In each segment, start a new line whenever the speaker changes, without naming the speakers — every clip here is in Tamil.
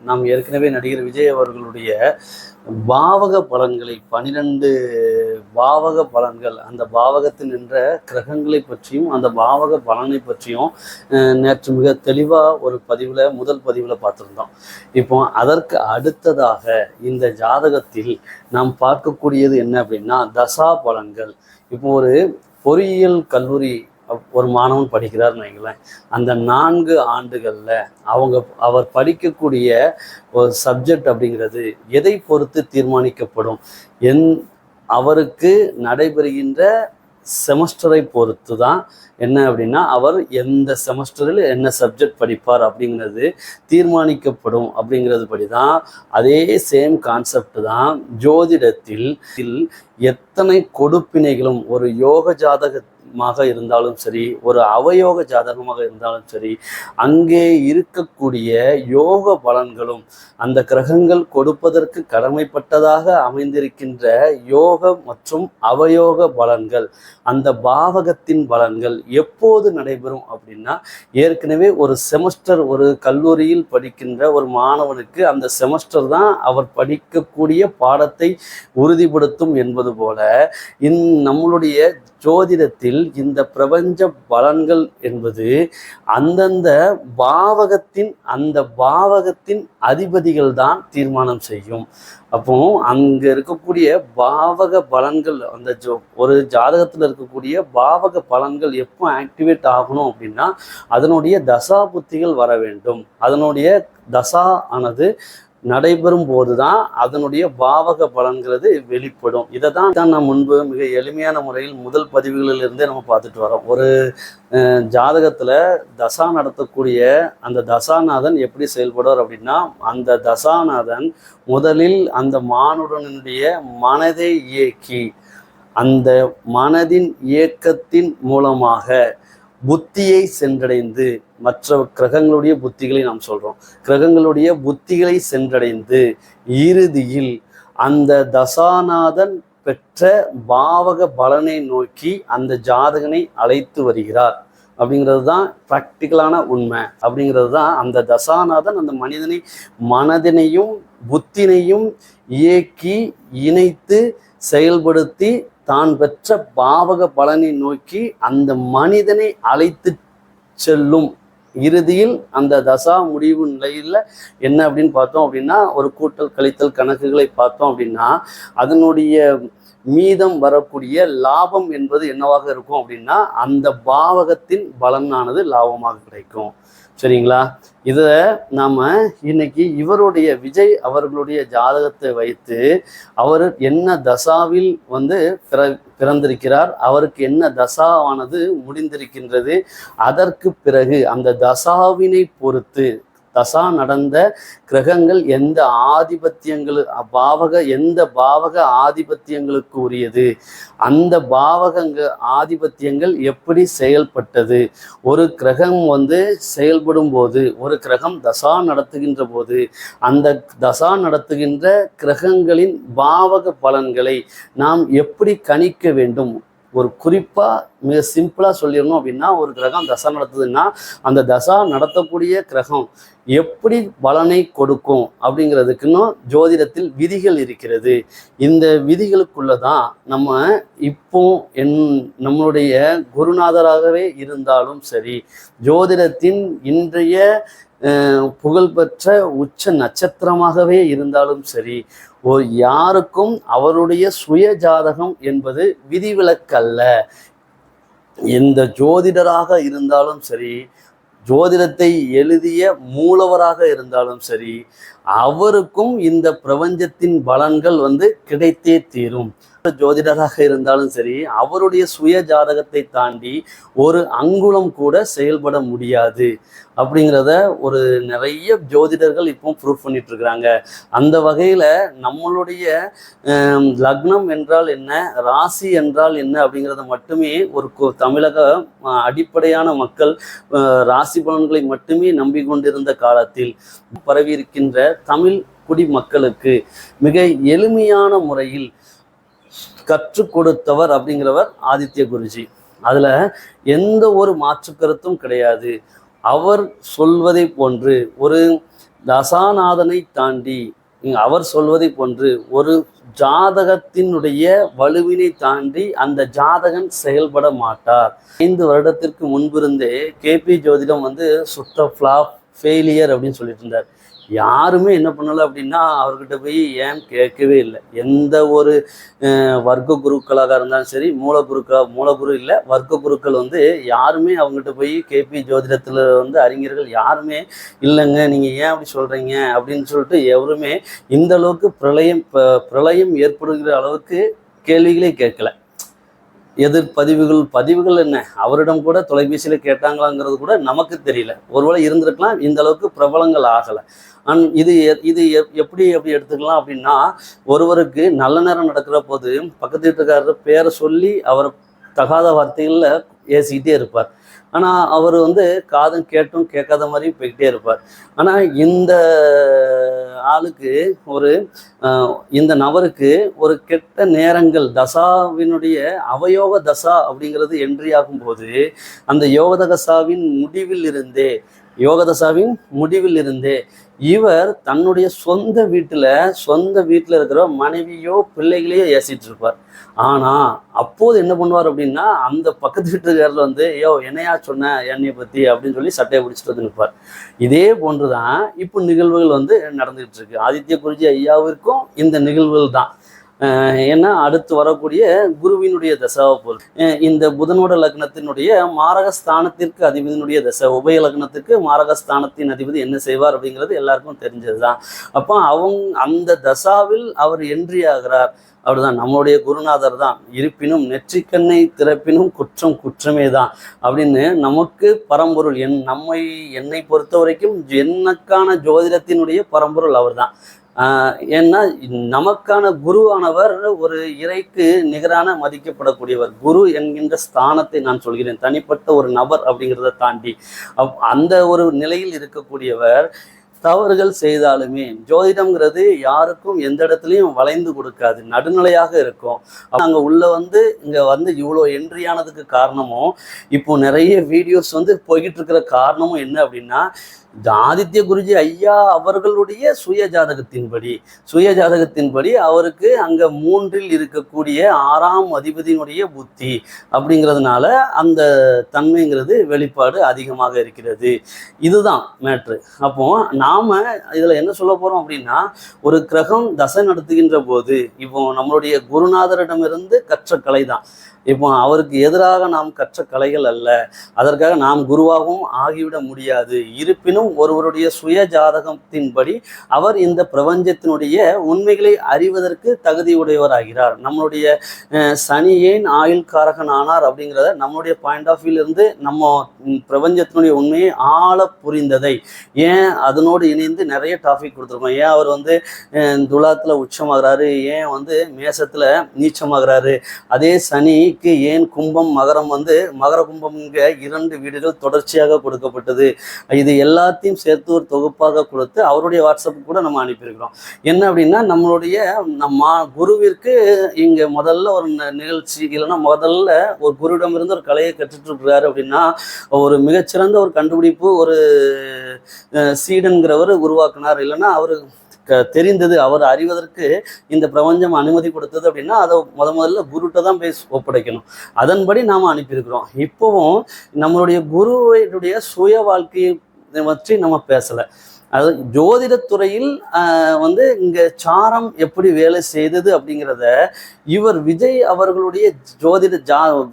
நாம் ஏற்கனவே நடிகர் விஜய் அவர்களுடைய பாவக பலன்களை 12 பாவக பலன்கள், அந்த பாவகத்தில் நின்ற கிரகங்களை பற்றியும் அந்த பாவக பலனை பற்றியும் நேற்று மிக தெளிவாக ஒரு முதல் பதிவில் பார்த்துருந்தோம். இப்போ அதற்கு அடுத்ததாக இந்த ஜாதகத்தில் நாம் பார்க்கக்கூடியது என்ன அப்படின்னா தசா பலன்கள். இப்போ ஒரு பொறியியல் கல்லூரி ஒரு மாணவன் படிக்கிறார்னு வைங்களேன், அந்த 4 ஆண்டுகளில் அவர் படிக்கக்கூடிய ஒரு சப்ஜெக்ட் அப்படிங்கிறது எதை பொறுத்து தீர்மானிக்கப்படும்? அவருக்கு நடைபெறுகின்ற செமஸ்டரை பொறுத்து தான் என்ன அப்படின்னா அவர் எந்த செமஸ்டரில் என்ன சப்ஜெக்ட் படிப்பார் அப்படிங்கிறது தீர்மானிக்கப்படும். அப்படிங்கிறது படி தான் அதே சேம் கான்செப்ட் தான் ஜோதிடத்தில் எத்தனை கொடுப்பினைகளும் ஒரு யோக ஜாதகமாக இருந்தாலும் சரி, ஒரு அவயோக ஜாதகமாக இருந்தாலும் சரி, அங்கே இருக்கக்கூடிய யோக பலன்களும் அந்த கிரகங்கள் கொடுப்பதற்கு கடமைப்பட்டதாக அமைந்திருக்கின்ற யோக மற்றும் அவயோக பலன்கள், அந்த பாவகத்தின் பலன்கள் எப்போது நடைபெறும் அப்படின்னா, ஏற்கனவே ஒரு செமஸ்டர் ஒரு கல்லூரியில் படிக்கின்ற ஒரு மாணவனுக்கு அந்த செமஸ்டர் தான் அவர் படிக்கக்கூடிய பாடத்தை உறுதிப்படுத்தும் என்பது போல நம்மளுடைய ஜோதிடத்தில் இந்த பிரபஞ்ச பலன்கள் என்பது அந்தந்த பாவகத்தின் அதிபதிகள் தான் தீர்மானம் செய்யும். அப்போ அங்க இருக்கக்கூடிய பாவக பலன்கள், அந்த ஒரு ஜாதகத்தில் இருக்கக்கூடிய பாவக பலன்கள் எப்போ ஆக்டிவேட் ஆகணும் அப்படின்னா அதனுடைய தசா புத்திகள் வர வேண்டும். அதனுடைய தசா ஆனது நடைபெறும் போதுதான் அதனுடைய பாவக பலன்கிறது வெளிப்படும். இதை தான் நான் முன்பு மிக எளிமையான முறையில் முதல் பதிவுகளிலிருந்தே நம்ம பார்த்துட்டு வரோம். ஒரு ஜாதகத்தில் தசா நடத்தக்கூடிய அந்த தசாநாதன் எப்படி செயல்படுவார் அப்படின்னா, அந்த தசாநாதன் முதலில் அந்த மானுடனுடைய மனதை இயக்கி அந்த மனதின் இயக்கத்தின் மூலமாக புத்தியை சென்றடைந்து, மற்ற கிரகங்களுடைய புத்திகளை நாம் சொல்கிறோம், கிரகங்களுடைய புத்திகளை சென்றடைந்து இறுதியில் அந்த தசாநாதன் பெற்ற பாவக பலனை நோக்கி அந்த ஜாதகனை அழைத்து வருகிறார். அப்படிங்கிறது தான் ப்ராக்டிக்கலான உண்மை. அப்படிங்கிறது தான் அந்த தசாநாதன் அந்த மனதினையும் புத்தினையும் இயக்கி இணைத்து செயல்படுத்தி தான் பெற்ற பாவக பலனை நோக்கி அந்த மனிதனை அழைத்து செல்லும். இறுதியில் அந்த தசா முடிவு நிலையில் என்ன அப்படின்னு பார்த்தோம் அப்படின்னா, ஒரு கூட்டல் கழித்தல் கணக்குகளை பார்த்தோம் அப்படின்னா அதனுடைய மீதம் வரக்கூடிய லாபம் என்பது என்னவாக இருக்கும் அப்படின்னா அந்த பாவகத்தின் பலனானது லாபமாக கிடைக்கும். சரிங்களா? இதை நாம் இன்னைக்கு இவருடைய விஜய் அவர்களுடைய ஜாதகத்தை வைத்து அவர் என்ன தசாவில் பிறந்திருக்கிறார், அவருக்கு என்ன தசாவானது முடிந்திருக்கின்றது, அதற்கு பிறகு அந்த தசாவினை பொறுத்து தசா நடந்த கிரகங்கள் எந்த பாவக ஆதிபத்தியங்களுக்கு உரியது, அந்த ஆதிபத்தியங்கள் எப்படி செயல்பட்டது, ஒரு கிரகம் செயல்படும் போது, ஒரு கிரகம் தசா நடத்துகின்ற போது அந்த தசா நடத்துகின்ற கிரகங்களின் பாவக பலன்களை நாம் எப்படி கணிக்க வேண்டும். ஒரு குறிப்பாக மிக சிம்பிளாக சொல்லிடணும் அப்படின்னா, ஒரு கிரகம் தசா நடத்துதுன்னா அந்த தசா நடத்தக்கூடிய கிரகம் எப்படி பலனை கொடுக்கும் அப்படிங்கிறதுக்குன்னு ஜோதிடத்தில் விதிகள் இருக்கிறது. இந்த விதிகளுக்குள்ளதான் நம்ம இப்போ நம்மளுடைய குருநாதராகவே இருந்தாலும் சரி, ஜோதிடத்தின் இன்றைய புகழ்பெற்ற உச்ச நட்சத்திரமாகவே இருந்தாலும் சரி, யாருக்கும் அவருடைய சுய ஜாதகம் என்பது விதிவிலக்கல்ல. எந்த ஜோதிடராக இருந்தாலும் சரி, ஜோதிடத்தை எழுதிய மூலவராக இருந்தாலும் சரி, அவருக்கும் இந்த பிரபஞ்சத்தின் பலன்கள் கிடைத்தே தீரும். ஜோதிடராக இருந்தாலும் சரி, அவருடைய சுய ஜாதகத்தை தாண்டி ஒரு அங்குலம் கூட செயல்பட முடியாது. அப்படிங்கிறத ஒரு நிறைய ஜோதிடர்கள் இப்போ ப்ரூவ் பண்ணிட்டு இருக்கிறாங்க. அந்த வகையில் நம்மளுடைய லக்னம் என்றால் என்ன, ராசி என்றால் என்ன அப்படிங்கிறத மட்டுமே ஒரு தமிழக அடிப்படையான மக்கள் ராசி பலன்களை மட்டுமே நம்பிக்கொண்டிருந்த காலத்தில் பரவி இருக்கின்ற தமிழ் குடிமக்களுக்கு மிக எளிமையான முறையில் கற்றுக் கொடுத்தவர் அப்படிங்கிறவர் ஆதித்ய குருஜி. அதில் எந்த ஒரு மாற்று கருத்தும் கிடையாது. அவர் சொல்வதை போன்று ஒரு தசாநாதனை தாண்டி அவர் சொல்வதை போன்று ஒரு ஜாதகத்தினுடைய வலுவினை தாண்டி அந்த ஜாதகன் செயல்பட மாட்டார். 5 வருடத்திற்கு முன்பிருந்தே கேபி ஜோதிடம் வந்து சுத்த ஃப்ளாப், ஃபெயிலியர் அப்படின்னு சொல்லிட்டு இருந்தார். யாருமே என்ன பண்ணலை அப்படின்னா அவர்கிட்ட போய் ஏன் கேட்கவே இல்லை. எந்த ஒரு வர்க்க குருக்களாக இருந்தாலும் சரி, மூலகுரு இல்லை வர்க்க குருக்கள் வந்து யாருமே அவங்ககிட்ட போய் கேபி ஜோதிடத்தில் வந்து அறிஞர்கள் யாருமே இல்லைங்க நீங்கள் ஏன் அப்படி சொல்கிறீங்க அப்படின்னு சொல்லிட்டு எவருமே இந்த அளவுக்கு பிரளயம் ஏற்படுகிற அளவுக்கு கேள்விகளே கேட்கல. பதிவுகள் என்ன, அவரிடம் கூட தொலைபேசியில் கேட்டாங்களாங்கிறது கூட நமக்கு தெரியல. ஒருவேளை இருந்திருக்கலாம், இந்த அளவுக்கு பிரபலங்கள் ஆகலை. இது எப்படி எடுத்துக்கலாம் அப்படின்னா, ஒருவருக்கு நல்ல நேரம் நடக்கிற போது பக்கத்து வீட்டுக்காரர் பேரை சொல்லி அவர் தகாத வார்த்தைகளில் ஏசிக்கிட்டே இருப்பார். ஆனால் அவர் வந்து காதும் கேட்டும் கேட்காத மாதிரி போய்கிட்டே இருப்பார். ஆனால் இந்த ஆளுக்கு இந்த நபருக்கு ஒரு கெட்ட நேரங்கள் தசாவினுடைய அவயோக தசா அப்படிங்கிறது என்ட்ரி ஆகும்போது அந்த யோகதசாவின் முடிவில் இருந்தே இவர் தன்னுடைய சொந்த வீட்டில் இருக்கிற மனைவியோ பிள்ளைகளையோ ஏசிட்டு இருப்பார். ஆனா அப்போது என்ன பண்ணுவார் அப்படின்னா, அந்த பக்கத்து வீட்டுக்காரில் வந்து என்னையா சொன்ன என்னைய பத்தி அப்படின்னு சொல்லி சட்டையை பிடிச்சிட்டு வந்து நிற்பார். இதே போன்றுதான் இப்போ நிகழ்வுகள் வந்து நடந்துகிட்டு இருக்கு. ஆதித்ய குருஜி ஐயாவிற்கும் இந்த நிகழ்வுகள் தான். ஏன்னா அடுத்து வரக்கூடிய குருவினுடைய தசாவை போல் இந்த புதனோட லக்னத்தினுடைய மாரகஸ்தானத்திற்கு அதிபதியினுடைய தசை, உபய லக்னத்துக்கு மாரகஸ்தானத்தின் அதிபதி என்ன செய்வார் அப்படிங்கிறது எல்லாருக்கும் தெரிஞ்சதுதான். அப்போ அந்த தசாவில் அவர் என்ட்ரி ஆகிறார். அப்படிதான் நம்மளுடைய குருநாதர் தான். இருப்பினும் நெற்றிக்கண்ணை திறப்பினும் குற்றம் குற்றமே தான் அப்படின்னு நமக்கு பரம்பொருள் என்னை பொறுத்த வரைக்கும் எனக்கான ஜோதிடத்தினுடைய பரம்பொருள் அவர் தான். ஏன்னா நமக்கான குருவானவர் ஒரு இறைக்கு நிகரான மதிக்கப்படக்கூடியவர். குரு என்கின்ற ஸ்தானத்தை நான் சொல்கிறேன், தனிப்பட்ட ஒரு நபர் அப்படிங்கிறத தாண்டி அந்த ஒரு நிலையில் இருக்கக்கூடியவர். தவறுகள் செய்தாலுமே ஜோதிடம்ங்கிறது யாருக்கும் எந்த இடத்துலையும் வளைந்து கொடுக்காது, நடுநிலையாக இருக்கும். அங்கே இங்கே வந்து இவ்வளோ என்ட்ரியானதுக்கு காரணமும் இப்போ நிறைய வீடியோஸ் வந்து போய்கிட்டு இருக்கிற காரணமும் என்ன அப்படின்னா, ஆதித்ய குருஜி ஐயா அவர்களுடைய சுய ஜாதகத்தின்படி அவருக்கு அங்க 3ல் இருக்கக்கூடிய 6ஆம் அதிபதியினுடைய புத்தி அப்படிங்கிறதுனால அந்த தன்மைங்கிறது வெளிப்பாடு அதிகமாக இருக்கிறது. இதுதான் மேட்ரு. அப்போ நாம இதுல என்ன சொல்ல போறோம் அப்படின்னா, ஒரு கிரகம் தசை நடத்துகின்ற போது இப்போ நம்மளுடைய குருநாதரிடமிருந்து கற்ற கலை தான். இப்போ அவருக்கு எதிராக நாம் கற்ற கலைகள் அல்ல, அதற்காக நாம் குருவாகவும் ஆகிவிட முடியாது. இருப்பினும் ஒருவருடைய சுய ஜாதகத்தின்படி அவர் இந்த பிரபஞ்சத்தினுடைய உண்மைகளை அறிவதற்கு தகுதியுடையவராகிறார். நம்மளுடைய சனி ஏன் ஆயுள் காரகன் ஆனார் அப்படிங்கிறத நம்மளுடைய பாயிண்ட் ஆஃப் வியூல இருந்து நம்ம பிரபஞ்சத்தினுடைய உண்மையை ஆழ புரிந்ததை ஏன் அதனோடு இணைந்து நிறைய டாபிக் கொடுத்துருக்கோம். ஏன் அவர் வந்து துலாத்துல உச்சமாகிறாரு, ஏன் வந்து மேசத்துல நீச்சமாகிறாரு, அதே சனி ஏன் கும்பம் மகரம் வந்து மகர கும்பம் 2 வீடுகள் தொடர்ச்சியாக கொடுக்கப்பட்டது. இது எல்லாத்தையும் சேர்த்து ஒரு தொகுப்பாக கொடுத்து அவருடைய வாட்ஸ்அப் கூட நம்ம அனுப்பியிருக்கிறோம். என்ன அப்படின்னா, நம்மளுடைய குருவிற்கு இங்க முதல்ல ஒரு நிகழ்ச்சி இல்லைன்னா முதல்ல ஒரு குருவிடமிருந்து ஒரு கலையை கற்றுட்டு இருக்கிறாரு அப்படின்னா, ஒரு மிகச்சிறந்த ஒரு கண்டுபிடிப்பு ஒரு சீடன்கிறவர் உருவாக்குனார். இல்லைன்னா அவரு தெரிந்தது, அவர் அறிவதற்கு இந்த பிரபஞ்சம் அனுமதி கொடுத்தது அப்படின்னா அதை முதல்ல குருட்ட தான் போய் ஒப்படைக்கணும். அதன்படி நாம் அனுப்பியிருக்கிறோம். இப்போவும் நம்மளுடைய குருவுடைய சுய வாழ்க்கையை பற்றி நம்ம பேசலை. அது ஜோதிடத்துறையில் வந்து இங்க சாரம் எப்படி வேலை செய்தது அப்படிங்கிறத இவர் விஜய் அவர்களுடைய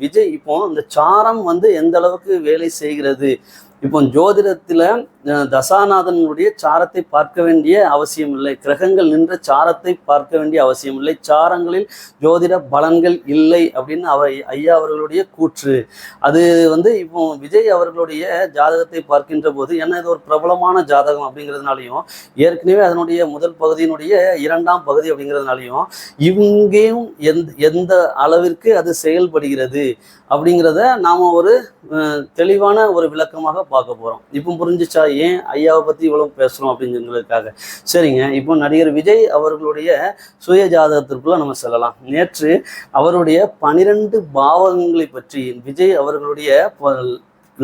விஜய் இப்போ இந்த சாரம் வந்து எந்த அளவுக்கு வேலை செய்கிறது. இப்போ ஜோதிடத்துல தசாநாதனுடைய சாரத்தை பார்க்க வேண்டிய அவசியம் இல்லை, கிரகங்கள் நின்ற சாரத்தை பார்க்க வேண்டிய அவசியம் இல்லை, சாரங்களில் ஜோதிட பலன்கள் இல்லை அப்படின்னு ஐயா அவர்களுடைய கூற்று. அது வந்து இப்போ விஜய் அவர்களுடைய ஜாதகத்தை பார்க்கின்ற போது என்ன இது ஒரு பிரபலமான ஜாதகம் அப்படிங்கிறதுனாலையும், ஏற்கனவே அதனுடைய முதல் பகுதியினுடைய 2ஆம் பகுதி அப்படிங்கிறதுனாலையும் இங்கேயும் எந்த அளவிற்கு அது செயல்படுகிறது அப்படிங்கிறத நாம ஒரு தெளிவான ஒரு விளக்கமாக பார்க்க போறோம். இப்போ புரிஞ்சுச்சா ஏன் ஐயாவை பத்தி இவ்வளவு பேசுறோம் அப்படிங்கிறதுக்காக? சரிங்க, இப்போ நடிகர் விஜய் அவர்களுடைய சுய ஜாதகத்திற்குள்ள நம்ம செல்லலாம். நேற்று அவருடைய 12 பாவகங்களை பற்றி விஜய் அவர்களுடைய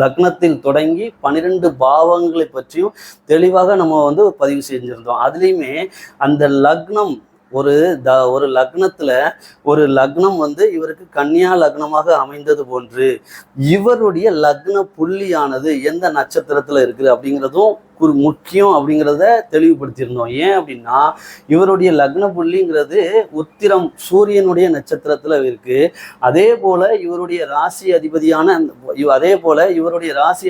லக்னத்தில் தொடங்கி 12 பாவங்களை பற்றியும் தெளிவாக நம்ம பதிவு செஞ்சிருந்தோம். அதுலேயுமே அந்த லக்னம் ஒரு லக்னத்துல ஒரு லக்னம் இவருக்கு கன்னியா லக்னமாக அமைந்தது போன்று இவருடைய லக்ன புள்ளியானது எந்த நட்சத்திரத்துல இருக்குது அப்படிங்கிறதும் முக்கியம் அப்படிங்கிறத தெளிவுபடுத்தியிருந்தோம். ஏன் அப்படின்னா இவருடைய லக்ன புள்ளிங்கிறது உத்திரம் சூரியனுடைய நட்சத்திரத்துல இருக்கு. அதே போல இவருடைய ராசி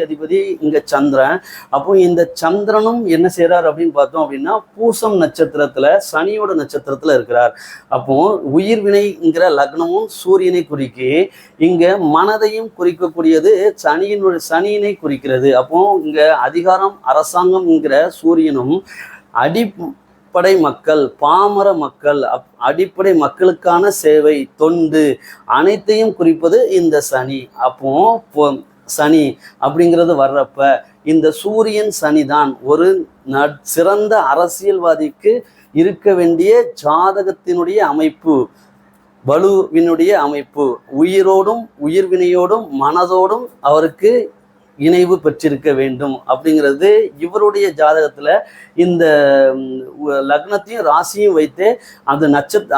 அதிபதி இங்க சந்திரன். அப்போ இந்த சந்திரனும் என்ன செய்யறார் அப்படின்னு பார்த்தோம் அப்படின்னா பூசம் நட்சத்திரத்துல சனியோட நட்சத்திரத்துல இருக்கிறார். அப்போ உயிர்வினைங்கிற லக்னமும் சூரியனை குறிக்கி இங்க மனதையும் குறிக்கக்கூடியது சனியினை குறிக்கிறது. அப்போ இங்க அதிகாரம் அரசாங்கம்ங்கிற சூரியனும் அடிப்படை மக்கள் பாமர மக்கள் அடிப்படை மக்களுக்கான சேவை தொண்டு அனைத்தையும் குறிப்பது இந்த சனி. அப்போ சனி அப்படிங்கிறது வர்றப்ப இந்த சூரியன் சனிதான் ஒரு சிறந்த அரசியல்வாதிக்கு இருக்க வேண்டிய ஜாதகத்தினுடைய அமைப்பு, வலுவினுடைய அமைப்பு. உயிரோடும் உயிர்வினையோடும் மனதோடும் அவருக்கு இணைவு பெற்றிருக்க வேண்டும் அப்படிங்கிறது இவருடைய ஜாதகத்துல இந்த லக்னத்தையும் ராசியும் வைத்து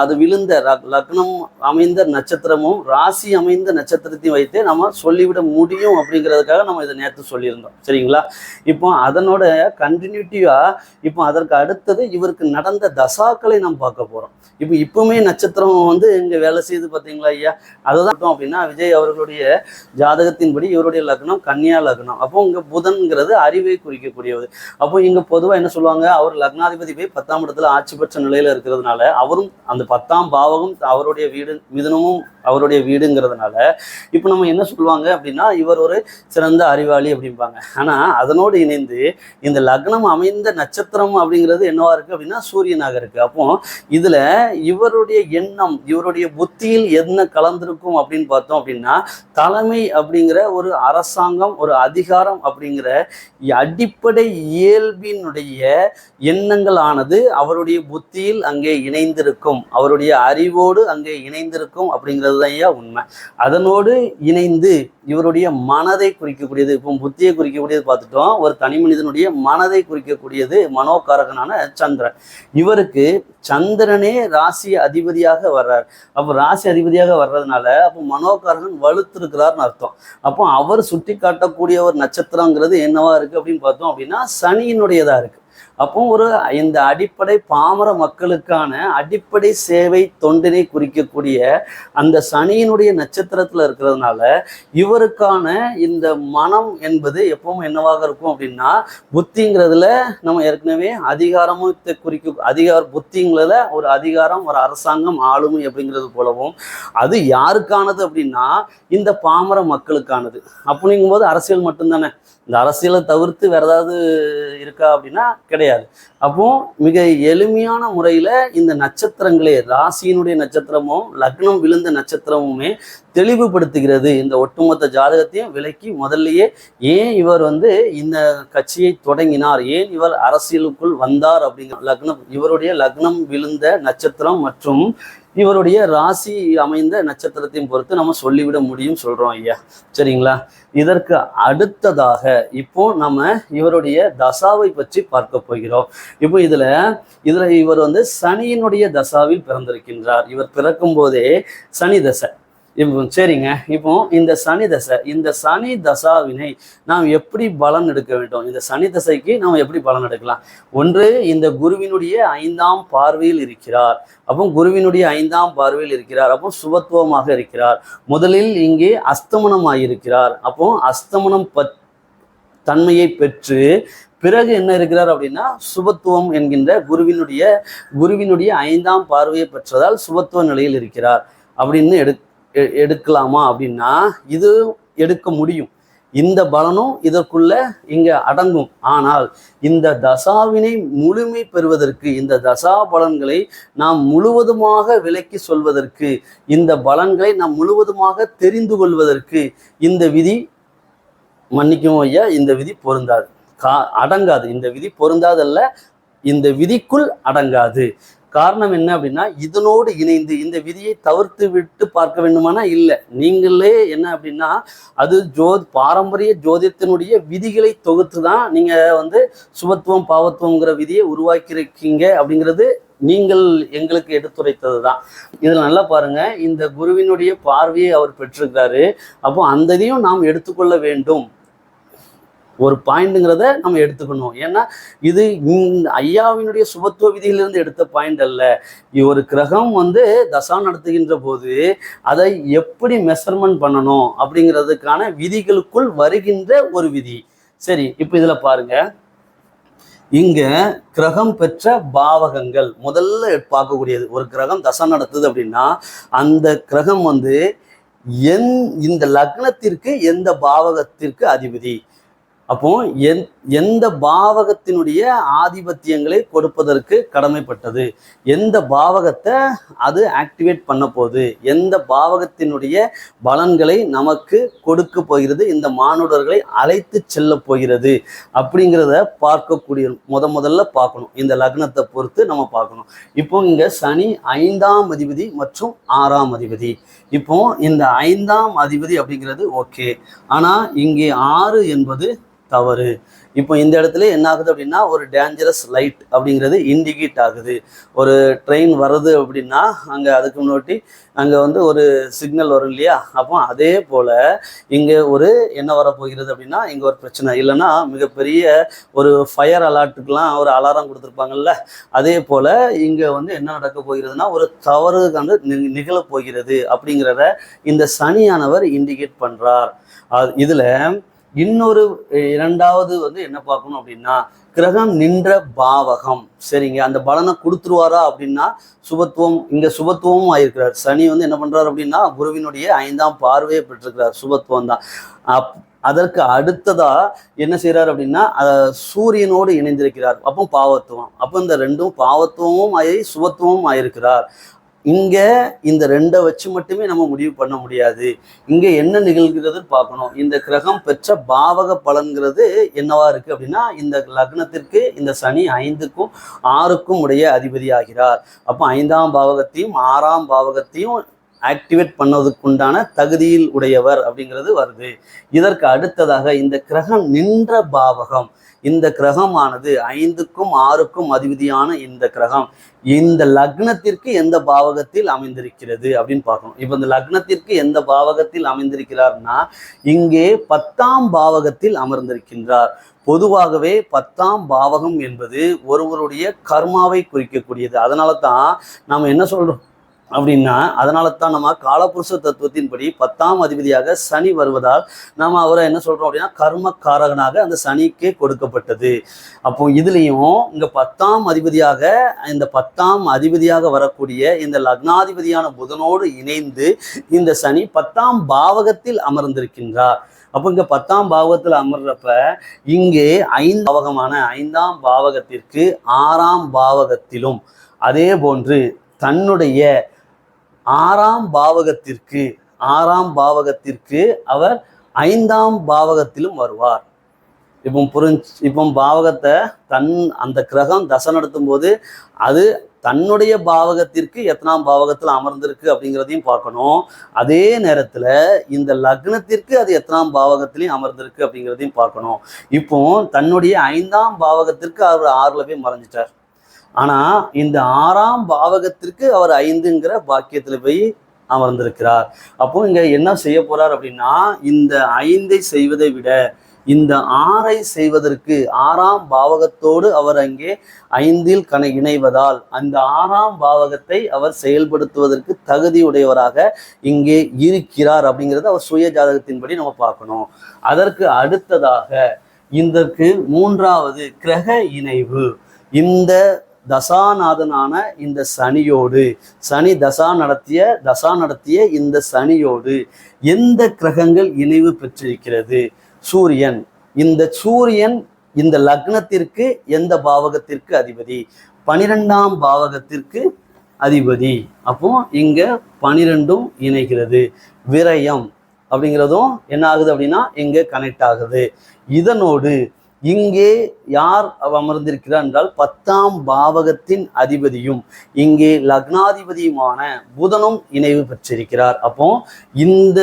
அது விழுந்த லக்னம் அமைந்த நட்சத்திரமும் ராசி அமைந்த நட்சத்திரத்தையும் வைத்து நம்ம சொல்லிவிட முடியும் அப்படிங்கிறதுக்காக நம்ம இதை நேற்று சொல்லியிருந்தோம். சரிங்களா? இப்போ அதனோட கண்டினியூட்டிவா இப்போ அதற்கு அடுத்தது இவருக்கு நடந்த தசாக்களை நாம் பார்க்க போறோம். இப்பவுமே நட்சத்திரம் இங்க வேலை செய்து பார்த்தீங்களா ஐயா? அதுதான் அப்படின்னா விஜய் அவர்களுடைய ஜாதகத்தின்படி இவருடைய லக்னம் கன்னியா லக்னம். அப்போ இங்க புதன்கிறது அறிவை குறிக்கக்கூடியது. அப்போ இங்க பொதுவா என்ன சொல்லுவாங்க, அவர் லக்னாதிபதி போய் 10ஆம் இடத்துல ஆட்சி பெற்ற நிலையில இருக்கிறதுனால அவரும் அந்த 10ஆம் பாவகம் அவருடைய வீடு மிதுனமும் அவருடைய வீடுங்கிறதுனால இப்போ நம்ம என்ன சொல்லுவாங்க அப்படின்னா இவர் ஒரு சிறந்த அறிவாளி அப்படிம்பாங்க. ஆனா அதனோடு இணைந்து இந்த லக்னம் அமைந்த நட்சத்திரம் அப்படிங்கிறது என்னவா இருக்கு அப்படின்னா சூரியனாக இருக்கு. அப்போ இதுல இவருடைய எண்ணம் இவருடைய புத்தியில் என்ன கலந்திருக்கும் அப்படின்னு பார்த்தோம் அப்படின்னா தலைமை அப்படிங்கிற ஒரு அரசாங்கம் ஒரு அதிகாரம் அப்படிங்கிற அடிப்படை இயல்பினுடைய எண்ணங்கள் ஆனது அவருடைய புத்தியில் அங்கே இணைந்திருக்கும், அவருடைய அறிவோடு அங்கே இணைந்திருக்கும் அப்படிங்கிறது தான் ஐயா உண்மை. அதனோடு இணைந்து இவருடைய மனதை குறிக்கக்கூடியது, இப்போ புத்தியை குறிக்கக்கூடியது பார்த்துட்டோம். ஒரு தனி மனிதனுடைய மனதை குறிக்கக்கூடியது மனோகாரகனான சந்திரன். இவருக்கு சந்திரனே ராசி அதிபதியாக வர்றார். அப்போ ராசி அதிபதியாக வர்றதுனால அப்போ மனோகாரகன் வலுத்திருக்கிறார்னு அர்த்தம். அப்போ அவர் சுட்டி காட்டக்கூடிய ஒரு நட்சத்திரங்கிறது என்னவா இருக்கு அப்படின்னு பார்த்தோம் அப்படின்னா சனியினுடையதா இருக்கு. அப்போ இந்த அடிப்படை பாமர மக்களுக்கான அடிப்படை சேவை தொண்டினை குறிக்கக்கூடிய அந்த சனியினுடைய நட்சத்திரத்துல இருக்கிறதுனால இவருக்கான இந்த மனம் என்பது எப்பவும் என்னவாக இருக்கும் அப்படின்னா புத்திங்கிறதுல நம்ம ஏற்கனவே அதிகாரத்தை புத்திங்கிறதுல ஒரு அதிகாரம் ஒரு அரசாங்கம் ஆளுமை அப்படிங்கிறது போலவும் அது யாருக்கானது அப்படின்னா இந்த பாமர மக்களுக்கானது. அப்படிங்கும் போது அரசியல் மட்டும்தானே, இந்த அரசியலை தவிர்த்து வேற ஏதாவது இருக்கா அப்படின்னா கிடையாது. அப்போ மிக எளிமையான முறையில இந்த நட்சத்திரங்களே ராசியினுடைய நட்சத்திரமும் லக்னம் விழுந்த நட்சத்திரமுமே தெளிவுபடுத்துகிறது. இந்த ஒட்டுமொத்த ஜாதகத்தையும் விலக்கி முதல்லயே ஏன் இவர் இந்த கட்சியை தொடங்கினார், ஏன் இவர் அரசியலுக்குள் வந்தார் அப்படிங்கிற இவருடைய லக்னம் விழுந்த நட்சத்திரம் மற்றும் இவருடைய ராசி அமைந்த நட்சத்திரத்தையும் பொறுத்து நம்ம சொல்லிவிட முடியும் சொல்றோம் ஐயா. சரிங்களா? இதற்கு அடுத்ததாக இப்போ நம்ம இவருடைய தசாவை பற்றி பார்க்க போகிறோம். இப்போ இதுல இவர் சனியினுடைய தசாவில் பிறந்திருக்கின்றார். இவர் பிறக்கும் போதே சனி தசை. சரிங்க, இப்போ இந்த சனி தசாவினை நாம் எப்படி பலன் எடுக்க வேண்டும்? இந்த சனி தசைக்கு நாம் எப்படி பலன் எடுக்கலாம்? ஒன்று, இந்த குருவினுடைய 5ஆம் பார்வையில் இருக்கிறார். அப்போ குருவினுடைய 5ஆம் பார்வையில் இருக்கிறார். அப்போ சுபத்துவமாக இருக்கிறார். முதலில் இங்கே அஸ்தமனமாயிருக்கிறார். அப்போ அஸ்தமனம் தன்மையை பெற்று பிறகு என்ன இருக்கிறார் அப்படின்னா சுபத்துவம் என்கின்ற குருவினுடைய 5ஆம் பார்வையை பெற்றதால் சுபத்துவ நிலையில் இருக்கிறார் அப்படின்னு எடுக்கலாமா அப்படின்னா இது எடுக்க முடியும். இந்த பலனும் இதற்குள்ள இங்க அடங்கும். ஆனால் இந்த தசாவினை முழுமை பெறுவதற்கு இந்த தசா பலன்களை நாம் முழுவதுமாக விளக்கி சொல்வதற்கு இந்த பலன்களை நாம் முழுவதுமாக தெரிந்து கொள்வதற்கு இந்த விதி மன்னிக்கும் ஐயா, இந்த விதி பொருந்தாது, அடங்காது. இந்த விதி பொருந்தாதல்ல, இந்த விதிக்குள் அடங்காது. காரணம் என்ன அப்படின்னா இதனோடு இணைந்து இந்த விதியை தவிர்த்து விட்டு பார்க்க வேண்டுமானா இல்லை. நீங்களே என்ன அப்படின்னா அது பாரம்பரிய ஜோதிடத்தினுடைய விதிகளை தொகுத்து தான் நீங்க சுபத்துவம் பாவத்துவங்கிற விதியை உருவாக்கியிருக்கீங்க அப்படிங்கிறது நீங்கள் எங்களுக்கு எடுத்துரைத்தது தான். இதில் நல்லா பாருங்க, இந்த குருவினுடைய பார்வையை அவர் பெற்றிருக்கிறாரு. அப்போ அந்த இதையும் நாம் எடுத்துக்கொள்ள வேண்டும். ஒரு பாயிண்ட்ங்கிறத நம்ம எடுத்துக்கணும். ஏன்னா இது ஐயாவினுடைய சுபத்துவ விதியிலிருந்து எடுத்த பாயிண்ட் அல்ல. ஒரு கிரகம் தசா நடத்துகின்ற போது அதை எப்படி மெஷர்மெண்ட் பண்ணணும் அப்படிங்கிறதுக்கான விதிகளுக்குள் வருகின்ற ஒரு விதி. சரி, இப்போ இதுல பாருங்க, இங்க கிரகம் பெற்ற பாவகங்கள் முதல்ல பார்க்கக்கூடியது. ஒரு கிரகம் தசா நடத்துது அப்படின்னா அந்த கிரகம் இந்த லக்னத்திற்கு எந்த பாவகத்திற்கு அதிபதி, அப்போ எந்த பாவகத்தினுடைய ஆதிபத்தியங்களை கொடுப்பதற்கு கடமைப்பட்டது, எந்த பாவகத்தை அது ஆக்டிவேட் பண்ண போகுது, எந்த பாவகத்தினுடைய பலன்களை நமக்கு கொடுக்க போகிறது, இந்த மானுடர்களை அழைத்து செல்ல போகிறது அப்படிங்கிறத பார்க்கக்கூடிய முதல்ல பார்க்கணும். இந்த லக்னத்தை பொறுத்து நம்ம பார்க்கணும். இப்போ இங்க சனி 5ஆம் அதிபதி மற்றும் 6ஆம் அதிபதி. இப்போ இந்த 5ஆம் அதிபதி அப்படிங்கிறது ஓகே, ஆனா இங்கே 6 என்பது தவறு. இப்போ இந்த இடத்துல என்ன ஆகுது அப்படின்னா ஒரு டேஞ்சரஸ் லைட் அப்படிங்கிறது இண்டிகேட் ஆகுது. ஒரு ட்ரெயின் வருது அப்படின்னா அங்கே அதுக்கு முன்னாடி அங்கே ஒரு சிக்னல் வரும் இல்லையா? அப்போ அதே போல் இங்கே என்ன வரப்போகிறது அப்படின்னா இங்கே ஒரு பிரச்சனை இல்லைன்னா மிகப்பெரிய ஒரு ஃபயர் அலர்ட்டுக்கெலாம் ஒரு அலாரம் கொடுத்துருப்பாங்கல்ல, அதே போல் இங்கே என்ன நடக்க போகிறதுனா ஒரு தவறு நிகழப்போகிறது அப்படிங்கிறத இந்த சனியானவர் இண்டிகேட் பண்ணுறார். இதில் இன்னொரு இரண்டாவது என்ன பார்க்கணும் அப்படின்னா கிரகம் நின்ற பாவகம். சரிங்க, அந்த பலனை கொடுத்துருவாரா அப்படின்னா சுபத்துவம், இங்க சுபத்துவமும் ஆயிருக்கிறார். சனி என்ன பண்றாரு அப்படின்னா குருவினுடைய 5ஆம் பார்வையை பெற்றிருக்கிறார், சுபத்துவம் தான். அதற்கு அடுத்ததா என்ன செய்யறாரு அப்படின்னா சூரியனோடு இணைந்திருக்கிறார், அப்போ பாவத்துவம். அப்போ இந்த ரெண்டும் பாவத்துவமும் ஆகி சுபத்துவமும் ஆயிருக்கிறார். இங்க இந்த ரெண்டை வச்சு மட்டுமே நம்ம முடிவு பண்ண முடியாது. இங்க என்ன நிகழ்கிறதுன்னு பார்க்கணும். இந்த கிரகம் பெற்ற பாவக பலன்கிறது என்னவா இருக்கு அப்படின்னா இந்த லக்னத்திற்கு இந்த சனி 5க்கும் 6க்கும் உடைய அதிபதி ஆகிறார். அப்போ 5ஆம் பாவகத்தையும் 6ஆம் பாவகத்தையும் ஆக்டிவேட் பண்ணதுக்குண்டான தகுதியில் உடையவர் அப்படிங்கிறது வருது. இதற்கு அடுத்ததாக இந்த கிரகம் நின்ற பாவகம், இந்த கிரகமானது 5க்கும் 6க்கும் அதிபதியான இந்த கிரகம் இந்த லக்னத்திற்கு எந்த பாவகத்தில் அமைந்திருக்கிறது அப்படின்னு பார்க்கணும். இப்போ இந்த லக்னத்திற்கு எந்த பாவகத்தில் அமைந்திருக்கிறார்னா இங்கே 10ஆம் பாவகத்தில் அமர்ந்திருக்கின்றார். பொதுவாகவே 10ஆம் பாவகம் என்பது ஒருவருடைய கர்மாவை குறிக்கக்கூடியது. அதனால தான் நாம் என்ன சொல்றோம் அப்படின்னா அதனால தான் நம்ம காலபுருஷ தத்துவத்தின்படி 10ஆம் அதிபதியாக சனி வருவதால் நாம் அவரை என்ன சொல்றோம் அப்படின்னா கர்மக்காரகனாக அந்த சனிக்கே கொடுக்கப்பட்டது. அப்போ இதுலேயும் இங்க 10ஆம் அதிபதியாக இந்த 10ஆம் அதிபதியாக வரக்கூடிய இந்த லக்னாதிபதியான புதனோடு இணைந்து இந்த சனி 10ஆம் பாவகத்தில் அமர்ந்திருக்கின்றார். அப்போ இங்க 10ஆம் பாவகத்தில் அமர்றப்ப இங்கே 5 பாவகமான 5ஆம் பாவகத்திற்கு 6ஆம் பாவகத்திலும் அதே போன்று தன்னுடைய 6ஆம் பாவகத்திற்கு அவர் 5ஆம் பாவகத்திலும் வருவார். இப்போ பாவகத்தை அந்த கிரகம் தசை நடத்தும் போது அது தன்னுடைய பாவகத்திற்கு எத்தனாம் பாவகத்தில் அமர்ந்திருக்கு அப்படிங்கிறதையும் பார்க்கணும். அதே நேரத்துல இந்த லக்னத்திற்கு அது எத்தனாம் பாவகத்திலையும் அமர்ந்திருக்கு அப்படிங்கிறதையும் பார்க்கணும். இப்போ தன்னுடைய 5ஆம் பாவகத்திற்கு அவர் 6ல போய் மறைஞ்சிட்டார். ஆனா இந்த 6ஆம் பாவகத்திற்கு அவர் 5ங்கிற பாக்கியத்துல போய் அமர்ந்திருக்கிறார். அப்போ இங்க என்ன செய்ய போறார் அப்படின்னா இந்த 5ஐ செய்வதை விட இந்த 6ஐ செய்வதற்கு 6ஆம் பாவகத்தோடு அவர் அங்கே 5இல் இணைவதால் அந்த 6ஆம் பாவகத்தை அவர் செயல்படுத்துவதற்கு தகுதியுடையவராக இங்கே இருக்கிறார் அப்படிங்கிறது அவர் சுய ஜாதகத்தின்படி நம்ம பார்க்கணும். அதற்கு அடுத்ததாக இதற்கு 3வது கிரக இணைவு. இந்த தசாநாதனான இந்த சனியோடு சனி தசா நடத்திய இந்த சனியோடு எந்த கிரகங்கள் இணைவு பெற்றிருக்கிறது? சூரியன். இந்த சூரியன் இந்த லக்னத்திற்கு எந்த பாவகத்திற்கு அதிபதி? 12ஆம் பாவகத்திற்கு அதிபதி. அப்போ இங்க 12ம் இணைகிறது. விரயம் அப்படிங்கிறதும் என்ன ஆகுது அப்படின்னா இங்க கனெக்ட் ஆகுது. இதனோடு இங்கே யார் அமர்ந்திருக்கிறார் என்றால் 10ஆம் பாவகத்தின் அதிபதியும் இங்கே லக்னாதிபதியுமான புதனும் இணைவு பெற்றிருக்கிறார். அப்போ இந்த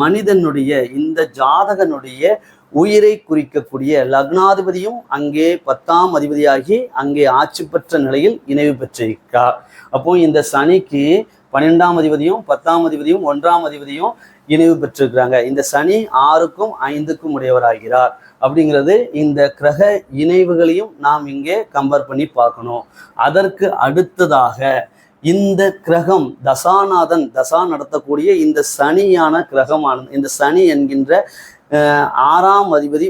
மனிதனுடைய இந்த ஜாதகனுடைய உயிரை குறிக்கக்கூடிய லக்னாதிபதியும் அங்கே 10ஆம் அதிபதியாகி அங்கே ஆட்சி பெற்ற நிலையில் இணைவு பெற்றிருக்கிறார். அப்போ இந்த சனிக்கு 12ஆம் அதிபதியும் 10ஆம் அதிபதியும் 1ஆம் அதிபதியும் இணைவு பெற்றிருக்கிறாங்க. இந்த சனி 6க்கும் 5க்கும் உடையவராகிறார். அப்படிங்கிறது இந்த கிரக இணைவுகளையும் நாம் இங்கே கம்பேர் பண்ணி பார்க்கணும். அதற்கு அடுத்ததாக இந்த கிரகம் தசாநாதன் தசா நடத்தக்கூடிய இந்த சனியான கிரகமானது, இந்த சனி என்கின்ற 6ஆம் அதிபதி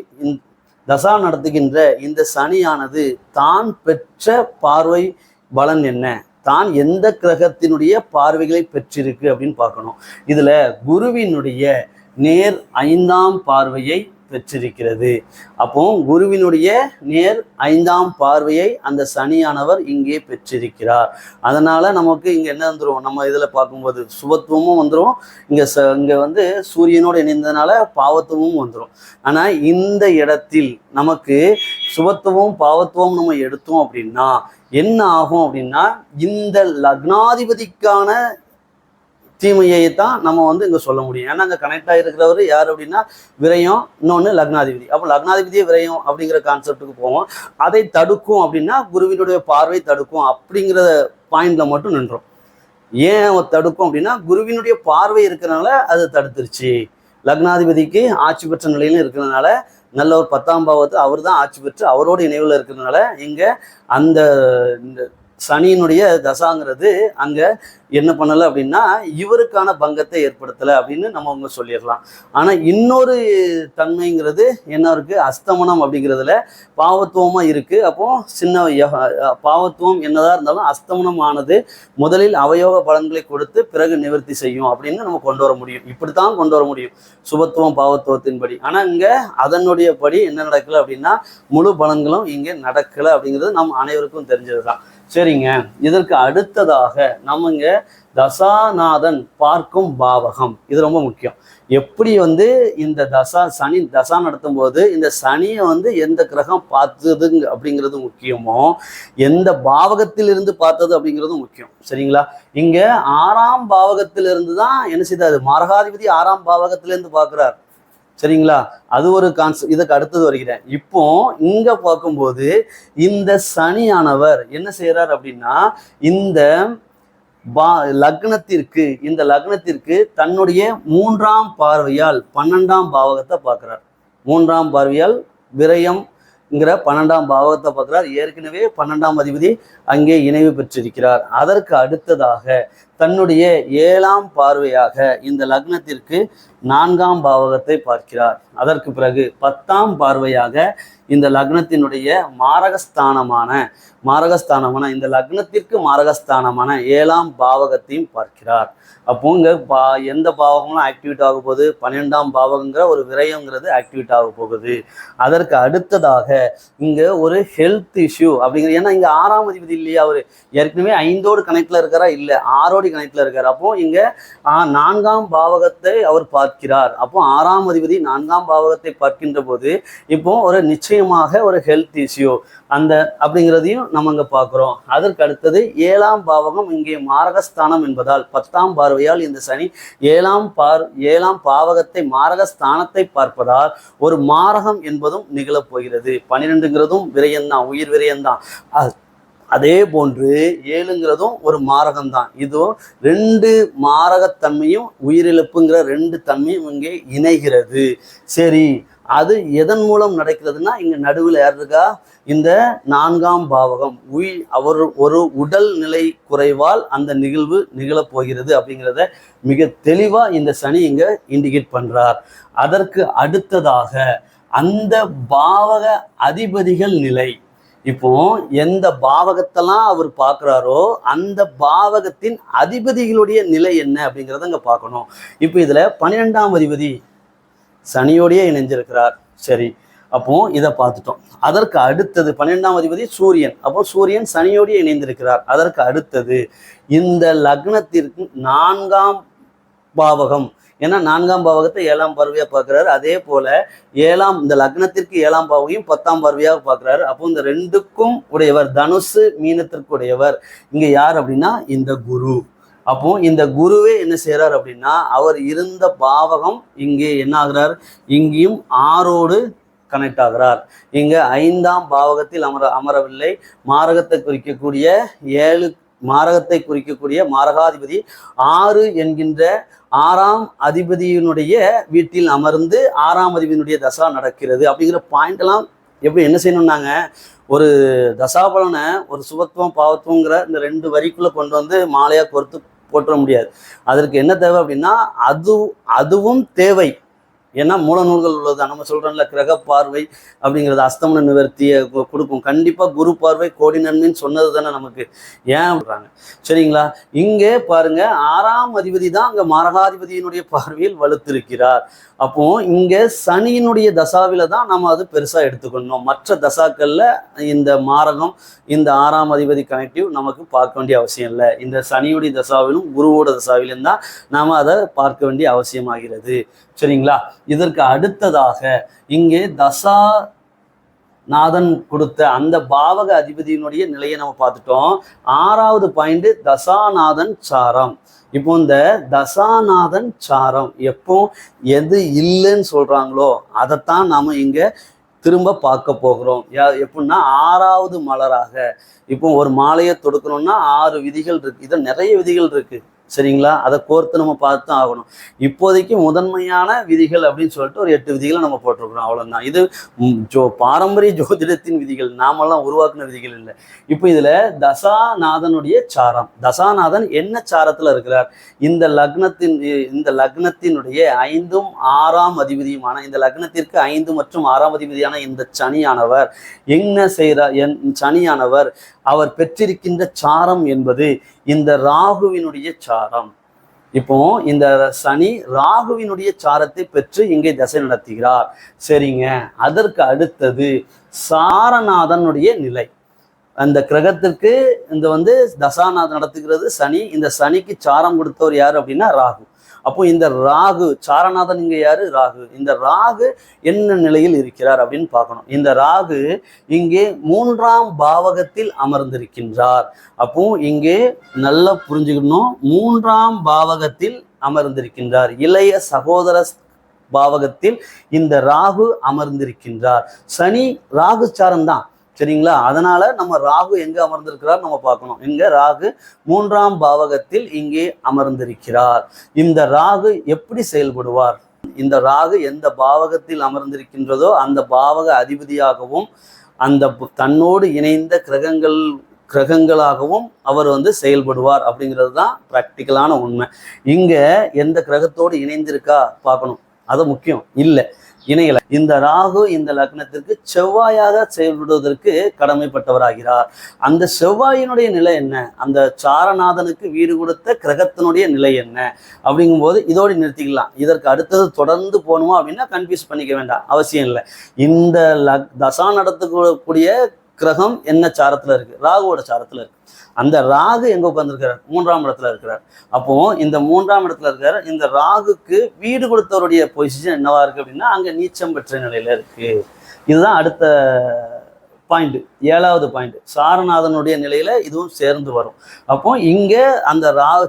தசா நடத்துகின்ற இந்த சனியானது தான் பெற்ற பார்வை பலன் என்ன, தான் எந்த கிரகத்தினுடைய பார்வைகளை பெற்றிருக்கு அப்படின்னு பார்க்கணும். இதுல குருவினுடைய நேர் 5ஆம் பார்வையை பெற்றிருக்கிறது. அப்போ குருவினுடைய நேர் 5ஆம் பார்வையை அந்த சனியானவர் இங்கே பெற்றிருக்கிறார். அதனால நமக்கு இங்க என்ன வந்துடும், நம்ம இதுல பார்க்கும்போது சுபத்துவமும் வந்துடும், இங்க வந்து சூரியனோடு இணைந்ததுனால பாவத்துவமும் வந்துடும். ஆனா இந்த இடத்தில் நமக்கு சுபத்துவம் பாவத்துவம் நம்ம எடுத்தோம் அப்படின்னா என்ன ஆகும் அப்படின்னா, இந்த லக்னாதிபதிக்கான தீமையை தான் நம்ம வந்து இங்கே சொல்ல முடியும். ஏன்னா அங்கே கனெக்ட் ஆகிருக்கிறவர் யார் அப்படின்னா விரயம், இன்னொன்று லக்னாதிபதி. அப்போ லக்னாதிபதியே விரயம் அப்படிங்கிற கான்செப்டுக்கு போவோம். அதை தடுக்கும் அப்படின்னா குருவினுடைய பார்வை தடுக்கும் அப்படிங்கிற பாயிண்ட்ல மட்டும் நின்றோம். ஏன் தடுக்கும் அப்படின்னா குருவினுடைய பார்வை இருக்கிறதுனால அது தடுத்துருச்சு. லக்னாதிபதிக்கு ஆட்சி பெற்ற நிலையிலும் இருக்கிறதுனால நல்ல ஒரு 10ஆம் பாவத்தை அவர் தான் ஆட்சி பெற்று அவரோட இணைவில் இருக்கிறதுனால இங்க அந்த சனியினுடைய தசாங்கிறது அங்க என்ன பண்ணலை அப்படின்னா இவருக்கான பங்கத்தை ஏற்படுத்தலை அப்படின்னு நம்ம அவங்க சொல்லிடலாம். ஆனா இன்னொரு தன்மைங்கிறது என்ன இருக்கு, அஸ்தமனம் அப்படிங்கிறதுல பாவத்துவமா இருக்கு. அப்போ சின்ன பாவத்துவம் என்னதான் இருந்தாலும் அஸ்தமனம் ஆனது முதலில் அவயோக பலன்களை கொடுத்து பிறகு நிவர்த்தி செய்யும் அப்படின்னு நம்ம கொண்டு வர முடியும். இப்படித்தான் கொண்டு வர முடியும் சுபத்துவம் பாவத்துவத்தின்படி. ஆனா இங்க அதனுடைய படி என்ன நடக்கல அப்படின்னா முழு பலன்களும் இங்க நடக்கல அப்படிங்கிறது நம் அனைவருக்கும் தெரிஞ்சதுதான். சரிங்க, இதற்கு அடுத்ததாக நம்ம இங்க தசாநாதன் பார்க்கும் பாவகம், இது ரொம்ப முக்கியம். எப்படி வந்து இந்த சனி தசா நடத்தும் போது இந்த சனியை வந்து எந்த கிரகம் பார்த்தது அப்படிங்கிறது முக்கியமோ, எந்த பாவகத்திலிருந்து பார்த்தது அப்படிங்கிறதும் முக்கியம். சரிங்களா, இங்க 6ஆம் பாவகத்திலிருந்து தான் என்ன செய்தாரு, மாரகாதிபதி 6ஆம் பாவகத்திலிருந்து பார்க்கிறார். சரிங்களா, அது ஒரு கான்செப்ட். இதுக்கு அடுத்தது வருகிறேன். இப்போ இங்க பார்க்கும்போது இந்த சனியானவர் என்ன செய்யறார் அப்படின்னா இந்த லக்னத்திற்கு தன்னுடைய 3ஆம் பார்வையால் 12ஆம் பாவகத்தை பார்க்கிறார். 3ஆம் பார்வையால் விரயம்ங்கிற 12ஆம் பாவகத்தை பார்க்கிறார். ஏற்கனவே 12ஆம் அதிபதி அங்கே இணைவு பெற்றிருக்கிறார். அதற்கு அடுத்ததாக தன்னுடைய 7ஆம் பார்வையாக இந்த லக்னத்திற்கு 4ஆம் பாவகத்தை பார்க்கிறார். அதற்கு பிறகு 10ஆம் பார்வையாக இந்த லக்னத்தினுடைய மாரகஸ்தானமான இந்த லக்னத்திற்கு மாரகஸ்தானமான 7ஆம் பாவகத்தையும் பார்க்கிறார். அப்போ இங்க எந்த பாவகம்லாம் ஆக்டிவேட் ஆக போகுது, 12ஆம் பாவகங்கிற ஒரு விரயங்கிறது ஆக்டிவேட் ஆக போகுது. அதற்கு அடுத்ததாக இங்க ஒரு ஹெல்த் இஷ்யூ அப்படிங்கிற, ஏன்னா இங்க 6ஆம் அதிபதி இல்லையா, அவரு ஏற்கனவே 5ஓடு கனெக்ட்ல இருக்காரா, இல்ல 6ஓடு கனெக்ட்ல இருக்காரு. அப்போ இங்க 4ஆம் பாவகத்தை அவர் பார்க்கிறார். அப்போ 6ஆம் அதிபதி 4ஆம் பாவகத்தை பார்க்கின்ற போது இப்போ ஒரு நிச்சயமாக ஒரு ஹெல்த் இஷ்யூ அந்த அப்படிங்கிறதையும் நம்ம இங்க பார்க்கிறோம். அதற்கு அடுத்தது 7ஆம் பாவகம் இங்கே மாரகஸ்தானம் என்பதால் 10ஆம் பார்வையால் இந்த சனி 7ஆம் பாவகத்தை மாரகஸ்தானத்தை பார்ப்பதால் ஒரு மாரகம் என்பதும் நிகழப் போகிறது. 12ங்கிறதும் விரயம்தான், உயிர் விரயம்தான். அதே போன்று 7ங்கிறதும் ஒரு மாரகம்தான். இதுவும் 2 மாரகத்தன்மையும் உயிரிழப்புங்கிற 2 தன்மையும் இங்கே இணைகிறது. சரி, அது எதன் மூலம் நடக்கிறதுனா இங்க நடுவில் யார் இருக்கா, இந்த 4ஆம் பாவகம் அவர் ஒரு உடல் நிலை குறைவால் அந்த நிகழ்வு நிகழப் போகிறது அப்படிங்கிறத மிக தெளிவா இந்த சனி இங்க இண்டிகேட் பண்றார். அதற்கு அடுத்ததாக அந்த பாவக அதிபதிகள் நிலை, இப்போ எந்த பாவகத்தெல்லாம் அவர் பார்க்கிறாரோ அந்த பாவகத்தின் அதிபதிகளுடைய நிலை என்ன அப்படிங்கிறத அங்க பார்க்கணும். இப்போ இதுல 12ஆம் அதிபதி சனியோடையே இணைஞ்சிருக்கிறார். சரி, அப்போ இதை பார்த்துட்டோம். அதற்கு அடுத்தது 12ஆம் அதிபதி சூரியன். அப்போ சூரியன் சனியோடையே இணைந்திருக்கிறார். அதற்கு அடுத்தது இந்த லக்னத்திற்கு 4ஆம் பாவகம் ஏன்னா 4ஆம் பாவகத்தை 7ஆம் பார்வையா பார்க்கிறாரு. அதே போல இந்த லக்னத்திற்கு 7ஆம் பாவையும் 10ஆம் பார்வையாக பார்க்கிறாரு. அப்போ இந்த ரெண்டுக்கும் உடையவர், தனுசு மீனத்திற்கு உடையவர் இங்க யார் அப்படின்னா இந்த குரு. அப்போ இந்த குருவே என்ன செய்யறார் அப்படின்னா, அவர் இருந்த பாவகம் இங்கே என்ன ஆகிறார், இங்கேயும் 6ஓடு கனெக்ட் ஆகிறார். இங்க 5ஆம் பாவகத்தில் அமரவில்லை. மாரகத்தை குறிக்கக்கூடிய 7 மாரகத்தை குறிக்கக்கூடிய மாரகாதிபதி 6 என்கின்ற 6ஆம் அதிபதியினுடைய வீட்டில் அமர்ந்து 6ஆம் அதிபதியினுடைய தசா நடக்கிறது அப்படிங்கிற பாயிண்ட் எல்லாம் எப்படி என்ன செய்யணும்னாங்க, ஒரு தசாபலனை ஒரு சுபத்துவம் பாவத்துவங்கிற இந்த 2 வரிக்குள்ள கொண்டு வந்து மாலையா பொறுத்து போற்ற முடியாது. அதற்கு என்ன தேவை அப்படின்னா அதுவும் தேவை. ஏன்னா மூல நூல்கள் உள்ளது. நம்ம சொல்றோம்ல, கிரக பார்வை அப்படிங்கிறது அஸ்தமன நிவர்த்தியை கொடுக்கும். கண்டிப்பா குரு பார்வை கோடி நன்மைன்னு சொன்னது தானே நமக்கு. ஏன் சொல்றாங்க சரிங்களா? இங்கே பாருங்க, 6ஆம் அதிபதி தான் அங்க மாரகாதிபதியினுடைய பார்வையில் வலுத்திருக்கிறார். அப்போ இங்க சனியினுடைய தசாவில தான் நம்ம அது பெருசா எடுத்துக்கணும். மற்ற தசாக்கள்ல இந்த மாரகம் இந்த 6ஆம் அதிபதி கனெக்டிவ் நமக்கு பார்க்க வேண்டிய அவசியம் இல்லை. இந்த சனியுடைய தசாவிலும் குருவோட தசாவிலும் தான் நாம அதை பார்க்க வேண்டிய அவசியமாகிறது. சரிங்களா? இதற்கு அடுத்ததாக இங்கே தசாநாதன் கொடுத்த அந்த பாவக அதிபதியினுடைய நிலையை நம்ம பார்த்துட்டோம். 6வது பாயிண்ட் தசாநாதன் சாரம். இப்போ இந்த தசாநாதன் சாரம் எப்போ எது இல்லைன்னு சொல்றாங்களோ அதைத்தான் நாம இங்க திரும்ப பார்க்க போகிறோம். எப்படின்னா 6வது மலராக. இப்போ ஒரு மாலையை தொடுக்கணும்னா 6 விதிகள் இருக்கு. இதில் நிறைய விதிகள் இருக்கு. சரிங்களா? அதை கோர்த்து நம்ம பார்த்து ஆகணும். இப்போதைக்கு முதன்மையான விதிகள் அப்படின்னு சொல்லிட்டு ஒரு 8 விதிகளை நம்ம போட்டிருக்கிறோம். அவ்வளோதான். இது பாரம்பரிய ஜோதிடத்தின் விதிகள், நாமெல்லாம் உருவாக்குன விதிகள் இல்லை. இப்போ இதுல தசாநாதனுடைய சாரம். தசாநாதன் என்ன சாரத்துல இருக்கிறார்? இந்த லக்னத்தினுடைய 5ம் 6ஆம் அதிபதியுமான, இந்த லக்னத்திற்கு 5 மற்றும் 6ஆம் அதிபதியான இந்த சனியானவர் என்ன செய்கிறார்? சனியானவர் அவர் பெற்றிருக்கின்ற சாரம் என்பது இந்த ராகுவினுடைய சாரம். இப்போ இந்த சனி ராகுவினுடைய சாரத்தை பெற்று இங்கே தசை நடத்துகிறார். சரிங்க. அதற்கு அடுத்தது சாரநாதனுடைய நிலை. அந்த கிரகத்திற்கு இந்த தசாநாதன் நடத்துகிறது சனி. இந்த சனிக்கு சாரம் கொடுத்தவர் யாரு அப்படின்னா ராகு. அப்போ இந்த ராகு சாரநாதன் இங்க யாரு? ராகு. இந்த ராகு என்ன நிலையில் இருக்கிறார் அப்படின்னு பார்க்கணும். இந்த ராகு இங்கே 3ஆம் பாவகத்தில் அமர்ந்திருக்கின்றார். அப்போ இங்கே நல்லா புரிஞ்சுக்கணும், 3ஆம் பாவகத்தில் அமர்ந்திருக்கின்றார். இளைய சகோதர பாவகத்தில் இந்த ராகு அமர்ந்திருக்கின்றார். சனி ராகு சாரம் தான். சரிங்களா? அதனால நம்ம ராகு எங்க அமர்ந்திருக்கிறார் நம்ம பார்க்கணும். இங்க ராகு 3ஆம் பாவகத்தில் இங்கே அமர்ந்திருக்கிறார். இந்த ராகு எப்படி செயல்படுவார்? இந்த ராகு எந்த பாவகத்தில் அமர்ந்திருக்கின்றதோ அந்த பாவக அதிபதியாகவும் அந்த தன்னோடு இணைந்த கிரகங்களாகவும் அவர் செயல்படுவார் அப்படிங்கிறது தான் பிராக்டிக்கலான உண்மை. இங்க எந்த கிரகத்தோடு இணைந்திருக்கா பார்க்கணும். அது முக்கியம். இல்லை, இணையல. இந்த ராகு இந்த லக்னத்திற்கு செவ்வாயாக செயல்படுவதற்கு கடமைப்பட்டவராகிறார். அந்த செவ்வாயினுடைய நிலை என்ன? அந்த சாரநாதனுக்கு வீடு கொடுத்த கிரகத்தினுடைய நிலை என்ன அப்படிங்கும்போது இதோடு நிறுத்திக்கலாம். இதற்கு அடுத்தது தொடர்ந்து போகணுமா அப்படின்னா கன்ஃபியூஸ் பண்ணிக்க வேண்டாம், அவசியம் இல்லை. இந்த தசா நடத்தக்கூடிய கிரகம் என்ன சாரத்துல இருக்கு? ராகுவோட சாரத்துல இருக்கு. அந்த ராகு எங்க உட்கார்ந்துருக்கிறார்? 3ஆம் இடத்துல இருக்கிறார். அப்போ இந்த 3ஆம் இடத்துல இருக்கிற இந்த ராகுக்கு வீடு கொடுத்தவருடைய பொசிஷன் என்னவா இருக்கு அப்படின்னா அங்க நீச்சம் பெற்ற நிலையில இருக்கு. இதுதான் அடுத்த பாயிண்ட், 7வது பாயிண்ட். சாரநாதனுடைய நிலையில இதுவும் சேர்ந்து வரும். அப்போ இங்க அந்த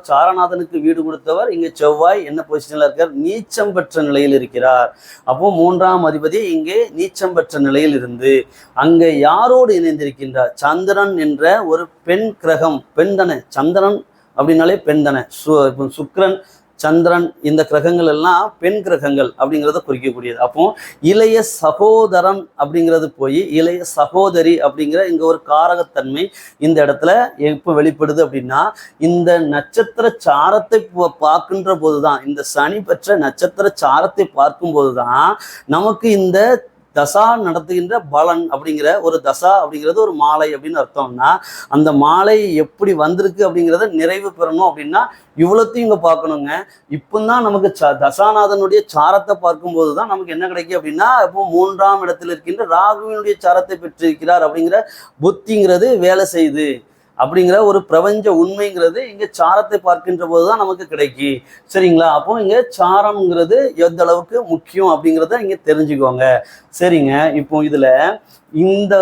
சாரநாதனுக்கு வீடு கொடுத்தவர் இங்க செவ்வாய் என்ன பொசிஷன்ல இருக்கார்? நீச்சம் பெற்ற நிலையில் இருக்கிறார். அப்போ 3ஆம் அதிபதி இங்கே நீச்சம் பெற்ற நிலையில் இருந்து அங்க யாரோடு இணைந்திருக்கின்றார்? சந்திரன் என்ற ஒரு பெண் கிரகம். பெண் தானே சந்திரன் அப்படின்னாலே பெண் தானே. சுக்கிரன் சந்திரன் இந்த கிரகங்கள் எல்லாம் பெண் கிரகங்கள் அப்படிங்கிறத குறிக்கக்கூடியது. அப்போ இளைய சகோதரன் அப்படிங்கிறது போய் இளைய சகோதரி அப்படிங்கிற இங்க ஒரு காரகத்தன்மை இந்த இடத்துல எப்போ வெளிப்படுது அப்படின்னா இந்த நட்சத்திர சாரத்தை பார்க்கின்ற போதுதான், இந்த சனி பெற்ற நட்சத்திர சாரத்தை பார்க்கும் போதுதான் நமக்கு இந்த தசா நடத்துகின்ற பலன் அப்படிங்கிற ஒரு தசா அப்படிங்கிறது ஒரு மாலை அப்படின்னு அர்த்தம்னா அந்த மாலை எப்படி வந்திருக்கு அப்படிங்கிறத நிறைவு பெறணும் அப்படின்னா இவ்வளோத்தையும் இங்கே பார்க்கணுங்க. இப்போதான் நமக்கு தசாநாதனுடைய சாரத்தை பார்க்கும்போது தான் நமக்கு என்ன கிடைக்கும் அப்படின்னா இப்போ 3ஆம் இடத்துல இருக்கின்ற ராகுவினுடைய சாரத்தை பெற்றிருக்கிறார் அப்படிங்கிற புத்திங்கிறது வேலை செய்யுது. அப்படிங்கிற ஒரு பிரபஞ்ச உண்மைங்கிறது இங்க சாரத்தை பார்க்கின்ற போதுதான் நமக்கு கிடைக்கி. சரிங்களா? அப்போ இங்க சாரம்ங்கிறது எந்த அளவுக்கு முக்கியம் அப்படிங்கிறத இங்க தெரிஞ்சுக்கோங்க. சரிங்க. இப்போ இதுல இந்த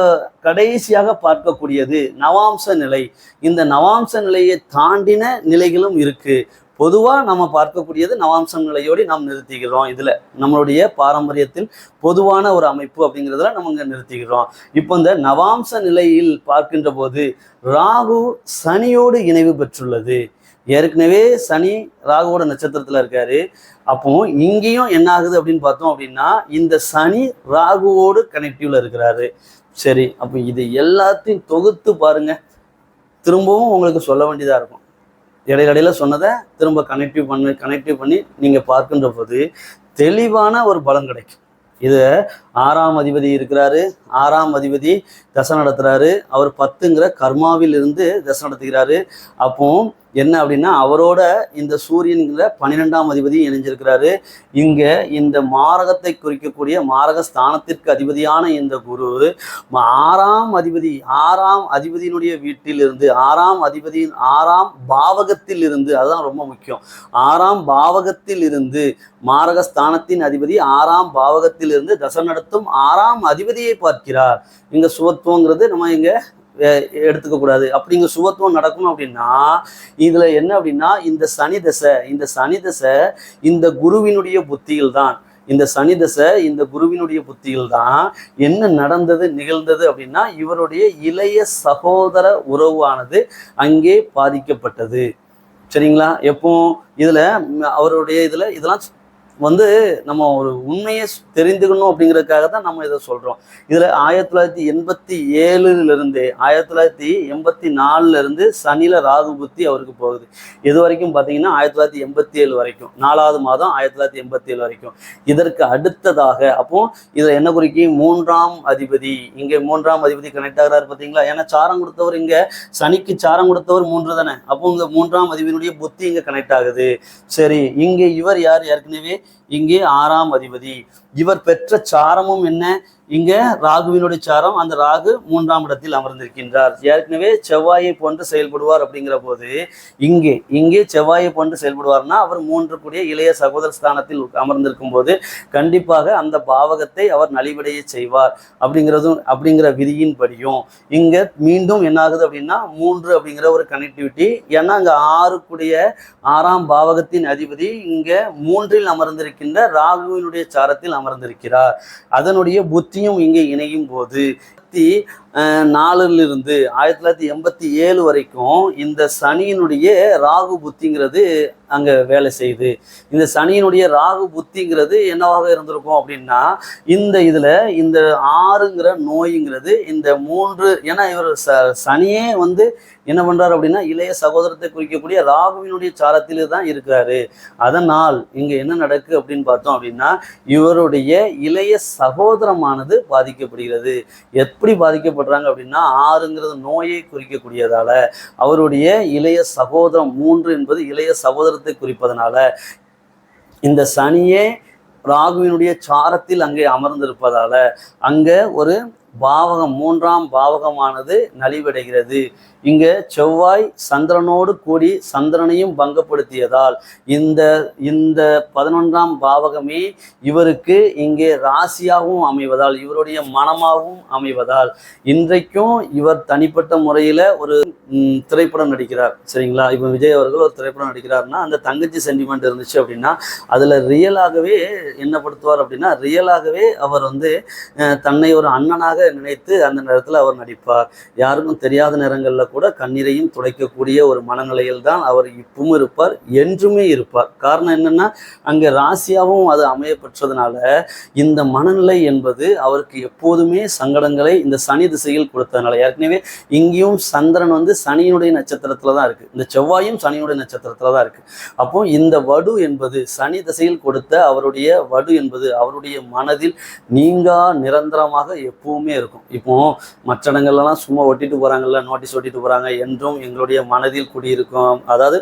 கடைசியாக பார்க்கக்கூடியது நவாம்ச நிலை. இந்த நவாம்ச நிலையை தாண்டின நிலைகளும் இருக்கு. பொதுவா நம்ம பார்க்கக்கூடியது நவாம்ச நிலையோடு நாம் நிறுத்திக்கிறோம். இதுல நம்மளுடைய பாரம்பரியத்தில் பொதுவான ஒரு அமைப்பு அப்படிங்கிறதுல நம்ம இங்க நிறுத்திக்கிறோம். இப்போ இந்த நவாம்ச நிலையில் பார்க்கின்ற போது ராகு சனியோடு இணைவு பெற்றுள்ளது. ஏற்கனவே சனி ராகுவோட நட்சத்திரத்துல இருக்காரு. அப்போ இங்கேயும் என்ன ஆகுது அப்படின்னு பார்த்தோம் அப்படின்னா இந்த சனி ராகுவோடு கனெக்டிவ்ல இருக்கிறாரு. சரி, அப்போ இது எல்லாத்தையும் தொகுத்து பாருங்க. திரும்பவும் உங்களுக்கு சொல்ல வேண்டியதா இருக்கும். இடையில சொன்னதை திரும்ப கனெக்டிவ் பண்ணி நீங்க பார்க்கின்ற போது தெளிவான ஒரு பலன் கிடைக்கும். இது 6ஆம் அதிபதி இருக்கிறாரு. 6ஆம் அதிபதி தசை நடத்துறாரு. அவர் 10ங்கிற கர்மாவில் இருந்து தசை நடத்துகிறாரு. அப்போ என்ன அப்படின்னா அவரோட இந்த சூரியன்கிற 12ஆம் அதிபதி இணைஞ்சிருக்கிறாரு. இங்க இந்த மாரகத்தை குறிக்கக்கூடிய மாரக ஸ்தானத்திற்கு அதிபதியான இந்த குரு 6ஆம் அதிபதியினுடைய வீட்டில் இருந்து 6ஆம் பாவகத்தில் இருந்து, அதுதான் ரொம்ப முக்கியம், 6ஆம் பாவகத்தில் இருந்து மாரக ஸ்தானத்தின் அதிபதி 6ஆம் பாவகத்தில் இருந்து தசை நடத்தும் 6ஆம் அதிபதியை பார்க்கிறார். இங்க சுவத்துவங்கிறது நம்ம இங்க எடுத்துக்க கூடாது. அப்படிங்க சுபத்துவம் நடக்கணும் அப்படின்னா இதுல என்ன அப்படின்னா இந்த சனி தசை இந்த குருவினுடைய புத்தியில் தான், இந்த சனி தசை இந்த குருவினுடைய புத்தியில் தான் என்ன நிகழ்ந்தது அப்படின்னா இவருடைய இளைய சகோதர உறவானது அங்கே பாதிக்கப்பட்டது. சரிங்களா? எப்போ இதுல அவருடைய இதெல்லாம் நம்ம ஒரு உண்மையை தெரிந்துக்கணும் அப்படிங்கிறதுக்காக தான் நம்ம இதை சொல்றோம். இதுல 1987 1984 இருந்து சனியில ராகு புத்தி அவருக்கு போகுது. இது வரைக்கும் பாத்தீங்கன்னா 1987 வரைக்கும், 4வது மாதம் 1987 வரைக்கும். இதற்கு அடுத்ததாக அப்போ இதுல என்ன குறிக்கி 3ஆம் அதிபதி, இங்க 3ஆம் அதிபதி கனெக்ட் ஆகிறாரு பாத்தீங்களா? ஏன்னா சாரம் கொடுத்தவர் இங்க சனிக்கு சாரம் கொடுத்தவர் 3 தானே. அப்போ இங்க 3ஆம் அதிபதியினுடைய புத்தி இங்க கனெக்ட் ஆகுது. சரி, இங்க இவர் யார்? ஏற்கனவே இங்கே 6ஆம் அதிபதி. இவர் பெற்ற சாரமும் என்ன? இங்க ராகுவினுடைய சாரம். அந்த ராகு 3ஆம் இடத்தில் அமர்ந்திருக்கின்றார். ஏற்கனவே செவ்வாயை போன்று செயல்படுவார். அப்படிங்கிற போது இங்கே செவ்வாயை போன்று செயல்படுவார்னா அவர் 3 கூடிய இளைய சகோதர ஸ்தானத்தில் அமர்ந்திருக்கும் போது கண்டிப்பாக அந்த பாவகத்தை அவர் நலிவடைய செய்வார். அப்படிங்கிற விதியின் படியும் இங்க மீண்டும் என்ன ஆகுது அப்படின்னா 3 அப்படிங்கிற ஒரு கனெக்டிவிட்டி. ஏன்னா அங்க 6 கூடிய 6ஆம் பாவகத்தின் அதிபதி இங்க 3இல் அமர்ந்திருக்கின்ற ராகுவினுடைய சாரத்தில் அமர்ந்திருக்கிறார். அதனுடைய புத்தியும் இங்கே இணையும் போது 1984 இருந்து 1987 வரைக்கும் இந்த சனியினுடைய ராகு புத்திங்கிறது அங்க வேலை செய்யுது. இந்த சனியினுடைய ராகு புத்திங்கிறது என்னவாக இருந்திருக்கும் அப்படின்னா இதுல இந்த 6ங்கிற நோய்ங்கிறது இந்த 3, ஏன்னா இவர் சனியே என்ன பண்றாரு அப்படின்னா இளைய சகோதரத்தை குறிக்கக்கூடிய ராகுவினுடைய சாரத்திலே தான் இருக்கிறாரு. அதனால் இங்க என்ன நடக்கு அப்படின்னு பார்த்தோம் அப்படின்னா இவருடைய இளைய சகோதரமானது பாதிக்கப்படுகிறது. எப்படி பாதிக்கப்படுறாங்க அப்படின்னா 6ங்கிறது நோயை குறிக்கக்கூடியதால அவருடைய இளைய சகோதரம் 3 என்பது இளைய சகோதரத்தை குறிப்பதனால இந்த சனியே ராகுவினுடைய சாரத்தில் அங்கே அமர்ந்திருப்பதால அங்க ஒரு பாவகம் 3ஆம் பாவகமானது நலிவடைகிறது. இங்க செவ்வாய் சந்திரனோடு கூடி சந்திரனையும் பங்கப்படுத்தியதால் இந்த 11ஆம் பாவகமே இவருக்கு இங்கே ராசியாகவும் அமைவதால் இவருடைய மனமாகவும் அமைவதால் இன்றைக்கும் இவர் தனிப்பட்ட முறையில ஒரு திரைப்படம் நடிக்கிறார். சரிங்களா? இப்போ விஜய் அவர்கள் ஒரு திரைப்படம் நடிக்கிறாருன்னா அந்த தங்கச்சி சென்டிமெண்ட் இருந்துச்சு அப்படின்னா அதுல ரியலாகவே என்ன படுத்துவார் அப்படின்னா ரியலாகவே அவர் தன்னை ஒரு அண்ணனாக நினைத்து அந்த நேரத்தில் அவர் நடிப்பார். யாருக்கும் தெரியாத நேரங்களில் கூட கண்ணீரையும் துடைக்கக்கூடிய ஒரு மனநிலையில் தான் அவர் இப்பவும் இருப்பார், என்றுமே இருப்பார். காரணம் என்னன்னா அங்கே ராசியாவும் அது அமைய பெற்றதுனால இந்த மனநிலை என்பது அவருக்கு எப்போதுமே சங்கடங்களை இந்த சனி திசையில் கொடுத்ததுனால. ஏற்கனவே இங்கேயும் சந்திரன் சனியினுடைய நட்சத்திரத்துல தான் இருக்கு, இந்த செவ்வாயும் சனியினுடைய நட்சத்திரத்துல தான் இருக்கு. அப்போ இந்த வடு என்பது சனி திசையில் கொடுத்த அவருடைய வடு என்பது அவருடைய மனதில் நீங்கா நிரந்தரமாக எப்பவுமே இருக்கும். இப்போ மற்ற இடங்கள்லாம் சும்மா ஒட்டிட்டு போறாங்கல்ல, நோட்டீஸ் ஒட்டிட்டு போறாங்க, என்றும் எங்களுடைய மனதில் குடியிருக்கும். அதாவது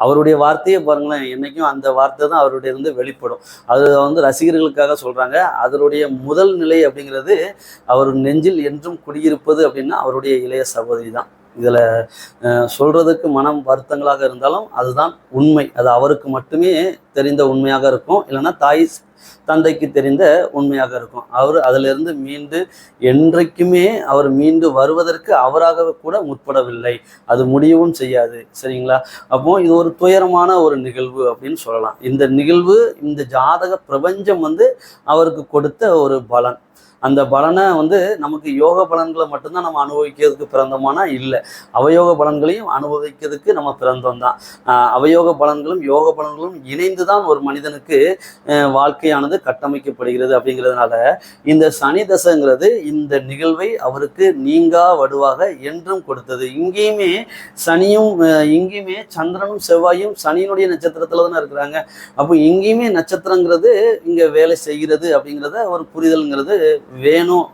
அவருடைய வார்த்தையை பாருங்களேன், என்னைக்கும் அந்த வார்த்தை தான் அவருடைய வெளிப்படும். அது ரசிகர்களுக்காக சொல்றாங்க. அதனுடைய முதல் நிலை அப்படிங்கிறது அவர் நெஞ்சில் என்றும் குடியிருப்பது அப்படின்னா அவருடைய இளைய சகோதரி தான். இதில் சொல்றதுக்கு மனம் வருத்தங்களாக இருந்தாலும் அதுதான் உண்மை. அது அவருக்கு மட்டுமே தெரிந்த உண்மையாக இருக்கும், இல்லைன்னா தாய் தந்தைக்கு தெரிந்த உண்மையாக இருக்கும். அவர் அதிலிருந்து மீண்டு என்றைக்குமே அவர் மீண்டு வருவதற்கு அவராக கூட முற்படவில்லை, அது முடியவும் செய்யாது. சரிங்களா? அப்போ இது ஒரு துயரமான ஒரு நிகழ்வு அப்படின்னு சொல்லலாம். இந்த நிகழ்வு, இந்த ஜாதக பிரபஞ்சம் அவருக்கு கொடுத்த ஒரு பலன். அந்த பலனை நமக்கு யோக பலன்களை மட்டும்தான் நம்ம அனுபவிக்கிறதுக்கு பிறந்தோமானா இல்லை, அவயோக பலன்களையும் அனுபவிக்கிறதுக்கு நம்ம பிறந்தோம் தான். அவயோக பலன்களும் யோக பலன்களும் இணைந்து தான் ஒரு மனிதனுக்கு வாழ்க்கையானது கட்டமைக்கப்படுகிறது. அப்படிங்கிறதுனால இந்த சனி தசைங்கிறது இந்த நிகழ்வை அவருக்கு நீங்கா வடுவாக என்றும் கொடுத்தது. இங்கேயுமே சனியும், இங்கேயுமே சந்திரனும் செவ்வாயும் சனியினுடைய நட்சத்திரத்துல தானே இருக்கிறாங்க. அப்போ இங்கேயுமே நட்சத்திரங்கிறது இங்க வேலை செய்கிறது அப்படிங்கிறத ஒரு புரிதல்ங்கிறது வேணும்.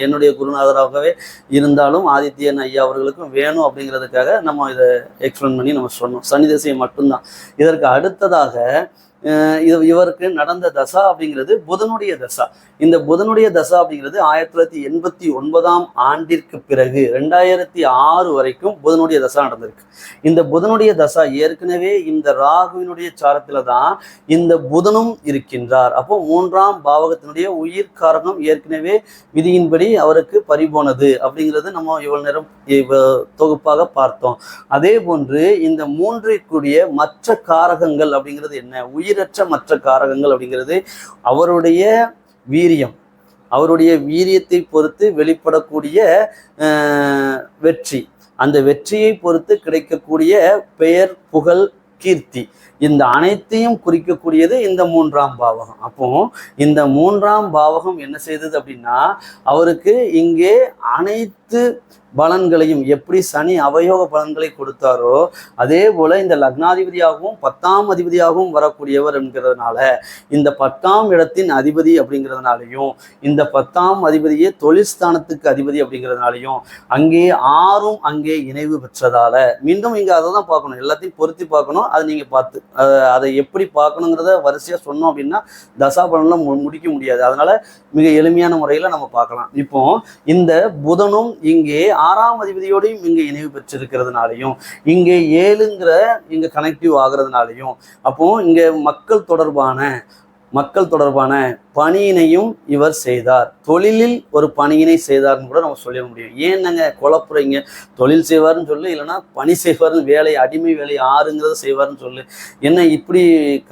என்னுடைய குருநாதராகவே இருந்தாலும் ஆதித்யன் ஐயா அவர்களுக்கும் வேணும் அப்படிங்கிறதுக்காக நம்ம இதை எக்ஸ்பிளைன் பண்ணி நம்ம சொன்னோம். சனி திசை மட்டும்தான். இதற்கு அடுத்ததாக இவருக்கு நடந்த தசா அப்படிங்கிறது புதனுடைய தசா. இந்த புதனுடைய தசா அப்படிங்கிறது 1989 ஆண்டிற்கு பிறகு 2006 வரைக்கும் புதனுடைய தசா நடந்திருக்கு. இந்த புதனுடைய தசா ஏற்கனவே இந்த ராகுவினுடைய சாரத்துல தான் இந்த புதனும் இருக்கின்றார். அப்போ 3ஆம் பாவகத்தினுடைய உயிர்காரகம் ஏற்கனவே விதியின்படி அவருக்கு பறிபோனது அப்படிங்கிறது நம்ம இவ்வளவு நேரம் தொகுப்பாக பார்த்தோம். அதே போன்று இந்த 3 மற்ற காரகங்கள் அப்படிங்கிறது என்ன? உயிரற்ற மற்ற காரகங்கள் அப்படிங்கிறது அவருடைய வீரியம், அவருடைய வீரியத்தை பொறுத்து வெளிப்படக்கூடிய வெற்றி, அந்த வெற்றியை பொறுத்து கிடைக்கக்கூடிய பெயர், புகழ், கீர்த்தி, இந்த அனைத்தையும் குறிக்கக்கூடியது இந்த 3ஆம் பாவகம். அப்போ இந்த 3ஆம் பாவகம் என்ன செய்தது அப்படின்னா அவருக்கு இங்கே அனைத்து பலன்களையும், எப்படி சனி அவயோக பலன்களை கொடுத்தாரோ அதே போல இந்த லக்னாதிபதியாகவும் 10ஆம் அதிபதியாகவும் வரக்கூடியவர் என்கிறதுனால இந்த 10ஆம் இடத்தின் அதிபதி அப்படிங்கிறதுனாலையும் இந்த 10ஆம் அதிபதியே தொழில் ஸ்தானத்துக்கு அதிபதி அப்படிங்கிறதுனாலையும் அங்கே 6ம் அங்கே இணைவு பெற்றதால மீண்டும் இங்கே அதை தான் பார்க்கணும், எல்லாத்தையும் பொருத்தி பார்க்கணும். அதை நீங்கள் பார்த்து அதை எப்படி பார்க்கணுங்கிறத வரிசையாக சொன்னோம் அப்படின்னா தசா பலன்லாம் முடிக்க முடியாது. அதனால மிக எளிமையான முறையில் நம்ம பார்க்கலாம். இப்போ இந்த புதனும் இங்கே 6ஆம் அதிபதியோடையும் இங்கே இணைவு பெற்றிருக்கிறதுனாலையும் இங்கே 7ங்கிற இங்கே கனெக்டிவ் ஆகிறதுனாலையும் அப்போ இங்கே மக்கள் தொடர்பான பணியினையும் இவர் செய்தார். தொழிலில் ஒரு பணியினை செய்தார்னு கூட நம்ம சொல்லிட முடியும். ஏன் நாங்கள் குழப்புறீங்க? தொழில் செய்வார்னு சொல்லு, இல்லைன்னா பணி செய்வார்னு, வேலை அடிமை வேலை ஆறுங்கிறத செய்வார்னு சொல்லு, என்ன இப்படி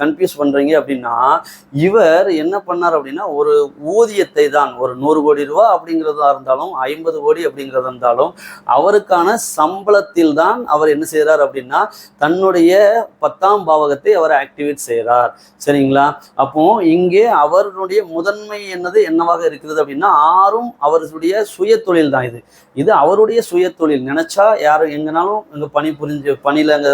கன்ஃபியூஸ் பண்ணுறீங்க அப்படின்னா இவர் என்ன பண்ணார் அப்படின்னா ஒரு ஊதியத்தை தான், ஒரு 100 கோடி ரூபா அப்படிங்கிறதா இருந்தாலும் 50 கோடி அப்படிங்கிறதா இருந்தாலும் அவருக்கான சம்பளத்தில் தான் அவர் என்ன செய்கிறார் அப்படின்னா தன்னுடைய 10ஆம் பாவகத்தை அவர் ஆக்டிவேட் செய்கிறார். சரிங்களா? அப்போ இங்கே அவருடைய முதன்மை என்னவாக இருக்கிறது அப்படின்னா 6ம் அவருடைய சுய தொழில் தான். இது அவருடைய சுய தொழில். நினைச்சா யாரும் எங்கனாலும் அங்கே பணியில் அங்கே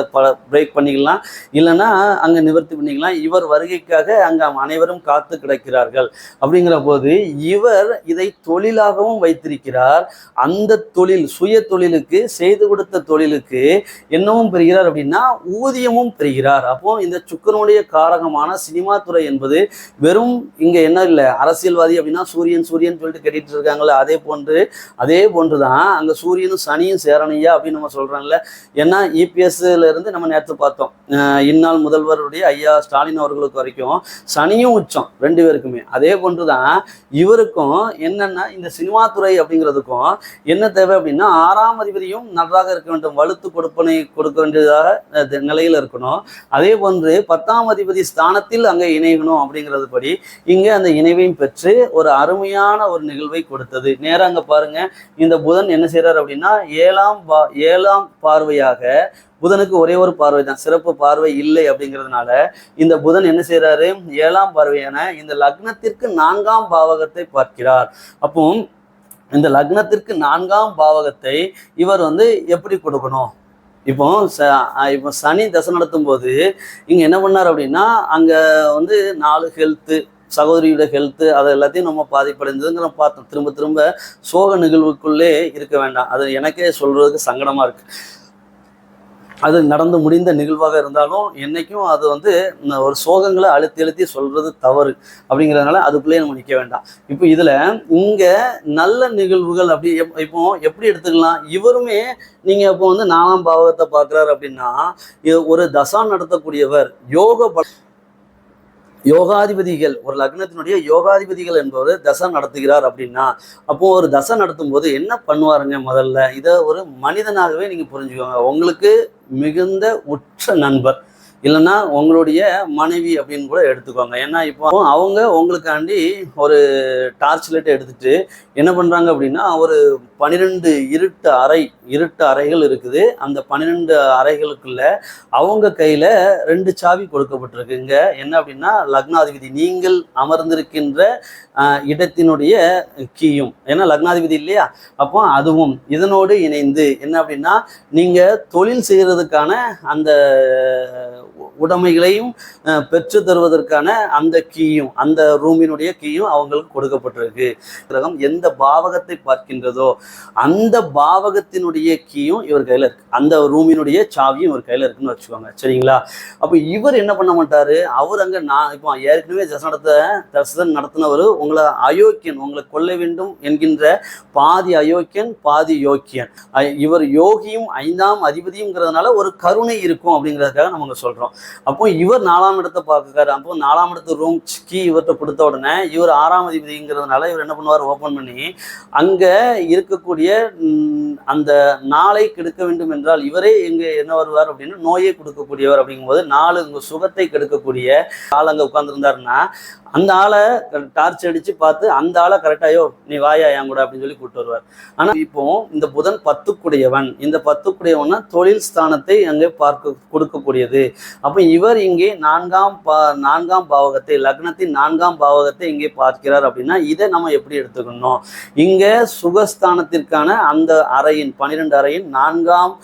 பிரேக் பண்ணிக்கலாம், இல்லைன்னா அங்கே நிவர்த்தி பண்ணிக்கலாம். இவர் வருகைக்காக அங்கே அனைவரும் காத்து கிடக்கிறார்கள். அப்படிங்கிற போது இவர் இதை தொழிலாகவும் வைத்திருக்கிறார். அந்த தொழில், சுய தொழிலுக்கு, செய்து கொடுத்த தொழிலுக்கு என்னவும் பெறுகிறார் அப்படின்னா ஊதியமும் பெறுகிறார். அப்போ இந்த சுக்கிரனுடைய காரகமான சினிமா துறை என்பது வெறும் இங்க என்ன இல்லை, அரசியல்வாதி அப்படின்னா சூரியன் சொல்லிட்டு கேட்டுட்டு இருக்காங்கல்ல, அதே போன்றுதான் அங்க சூரியனும் சனியும் சேரணையா அப்படின்னு நம்ம சொல்றோம்ல. ஏன்னா இபிஎஸ்ல இருந்து நம்ம நேற்று பார்த்தோம், இந்நாள் முதல்வருடைய ஐயா ஸ்டாலின் அவர்களுக்கு வரைக்கும் சனியும் உச்சம் 2 பேருக்குமே. அதே போன்றுதான் இவருக்கும் என்னன்னா இந்த சினிமா துறை அப்படிங்கிறதுக்கும் என்ன தேவை அப்படின்னா 6ஆம் அதிபதியும் நன்றாக இருக்க வேண்டும், வலுத்து கொடுக்க வேண்டியதாக நிலையில இருக்கணும். அதே போன்று 10ஆம் அதிபதி ஸ்தானத்தில் அங்கே இணையணும் அப்படிங்கிறது படி இங்கே அந்த இணைவையும் பெற்று ஒரு அருமையான ஒரு நிகழ்வை கொடுத்தது. நேரம் அங்க பாருங்க, இந்த புதன் என்ன செய்யறாரு அப்படின்னா 7ஆம் பார்வையாக, புதனுக்கு ஒரே ஒரு பார்வை தான், சிறப்பு பார்வை இல்லை அப்படிங்கிறதுனால இந்த புதன் என்ன செய்யறாரு 7ஆம் பார்வையான இந்த லக்னத்திற்கு 4ஆம் பாவகத்தை பார்க்கிறார். அப்போ இந்த லக்னத்திற்கு 4ஆம் பாவகத்தை இவர் எப்படி கொடுக்கணும்? இப்போ சனி தசை நடத்தும் போது இங்க என்ன பண்ணார் அப்படின்னா அங்க 4 ஹெல்த்து, சகோதரியோட ஹெல்த்து, அதை எல்லாத்தையும் நம்ம பாதிப்படைந்ததுங்கிற பார்த்தோம். திரும்ப சோக நிகழ்வுக்குள்ளே இருக்க வேண்டாம், அது எனக்கே சொல்றதுக்கு சங்கடமா இருக்கு. அது நடந்து முடிந்த நிகழ்வாக இருந்தாலும் என்னைக்கும் அது வந்து ஒரு சோகங்களை அழுத்தி அழுத்தி சொல்றது தவறு அப்படிங்கிறதுனால அதுக்குள்ளேயே நம்ம நிற்க வேண்டாம். இப்போ இதுல இங்க நல்ல நிகழ்வுகள் அப்படி இப்போ எப்படி எடுத்துக்கலாம், இவருமே நீங்க இப்போ வந்து 4ஆம் பாவகத்தை பார்க்குறாரு அப்படின்னா ஒரு தசா நடத்தக்கூடியவர் யோகாதிபதிகள், ஒரு லக்னத்தினுடைய யோகாதிபதிகள் என்பவர் தசை நடத்துகிறார் அப்படின்னா, அப்போ ஒரு தசை நடத்தும் போது என்ன பண்ணுவாருங்க, முதல்ல இதை ஒரு மனிதனாகவே நீங்க புரிஞ்சுக்கோங்க. உங்களுக்கு மிகுந்த உற்ற நண்பர், இல்லைன்னா உங்களுடைய மனைவி அப்படின்னு கூட எடுத்துக்கோங்க. ஏன்னா இப்போ அவங்க உங்களுக்காண்டி ஒரு டார்ச் லைட்டை எடுத்துட்டு என்ன பண்ணுறாங்க அப்படின்னா, ஒரு 12 இருட்டு அறைகள் இருக்குது. அந்த 12 அறைகளுக்குள்ள அவங்க கையில் 2 சாவி கொடுக்கப்பட்டிருக்கு. இங்கே என்ன அப்படின்னா, லக்னாதிபதி நீங்கள் அமர்ந்திருக்கின்ற இடத்தினுடைய கீயும், ஏன்னா லக்னாதிபதி இல்லையா, அப்போ அதுவும் இதனோடு இணைந்து என்ன அப்படின்னா, நீங்கள் தொழில் செய்கிறதுக்கான அந்த உடைமைகளையும் பெற்று தருவதற்கான அந்த கீயும், அந்த ரூமினுடைய கீயும் அவங்களுக்கு கொடுக்கப்பட்டிருக்கு. கிரகம் எந்த பாவகத்தை பார்க்கின்றதோ அந்த பாவகத்தினுடைய கீயும் இவர் கையில இருக்கு, அந்த ரூமினுடைய சாவியும் இவர் கையில இருக்குன்னு வச்சுக்கோங்க. சரிங்களா? அப்போ இவர் என்ன பண்ண மாட்டாரு, அவர் அங்க இப்போ ஏற்கனவே தசன் நடத்தினவர் உங்களை அயோக்கியன், உங்களை கொல்ல வேண்டும் என்கின்ற பாதி அயோக்கியன் பாதி யோக்கியன். இவர் யோகியும் 5ஆம் அதிபதியும்ங்கிறதுனால ஒரு கருணை இருக்கும் அப்படிங்கிறதுக்காக நம்ம சொல்றோம். அப்போ இவர் 4ஆம் இடத்தை பார்க்கிறாரு. அப்போ 4ஆம் இடத்து ரூம் கீ இவர்கிட்ட கொடுத்த உடனே இவர் 6ஆம் அதிபதிங்கிறதுனால இவர் என்ன பண்ணுவார், ஓப்பன் பண்ணி அங்க இருக்கக்கூடிய அந்த நாளை கெடுக்க வேண்டும் என்றால் இவரே எங்க என்ன வருவார் அப்படின்னா, நோயை கொடுக்கக்கூடியவர். அப்படிங்கும்போது 4 சுகத்தை கெடுக்கக்கூடிய ஆள் அங்க உட்கார்ந்துருந்தாருன்னா அந்த ஆளை டார்ச் அடிச்சு பார்த்து அந்த ஆளை கரெக்டாயோ நீ வாயா என் கூட அப்படின்னு சொல்லி கூப்பிட்டு வருவார். ஆனா இப்போ இந்த புதன் 10க்குடையவன், இந்த 10க்குடையவன்னா தொழில் ஸ்தானத்தை அங்கே கொடுக்கக்கூடியது. அப்போ இவர் இங்கே 4ஆம் பாவகத்தை, லக்னத்தின் 4ஆம் பாவகத்தை இங்கே பார்க்கிறார் அப்படின்னா இதை நம்ம எப்படி எடுத்துக்கணும், இங்க சுகஸ்தானத்திற்கான அந்த அறையின் 12 அறையின் 4ஆம்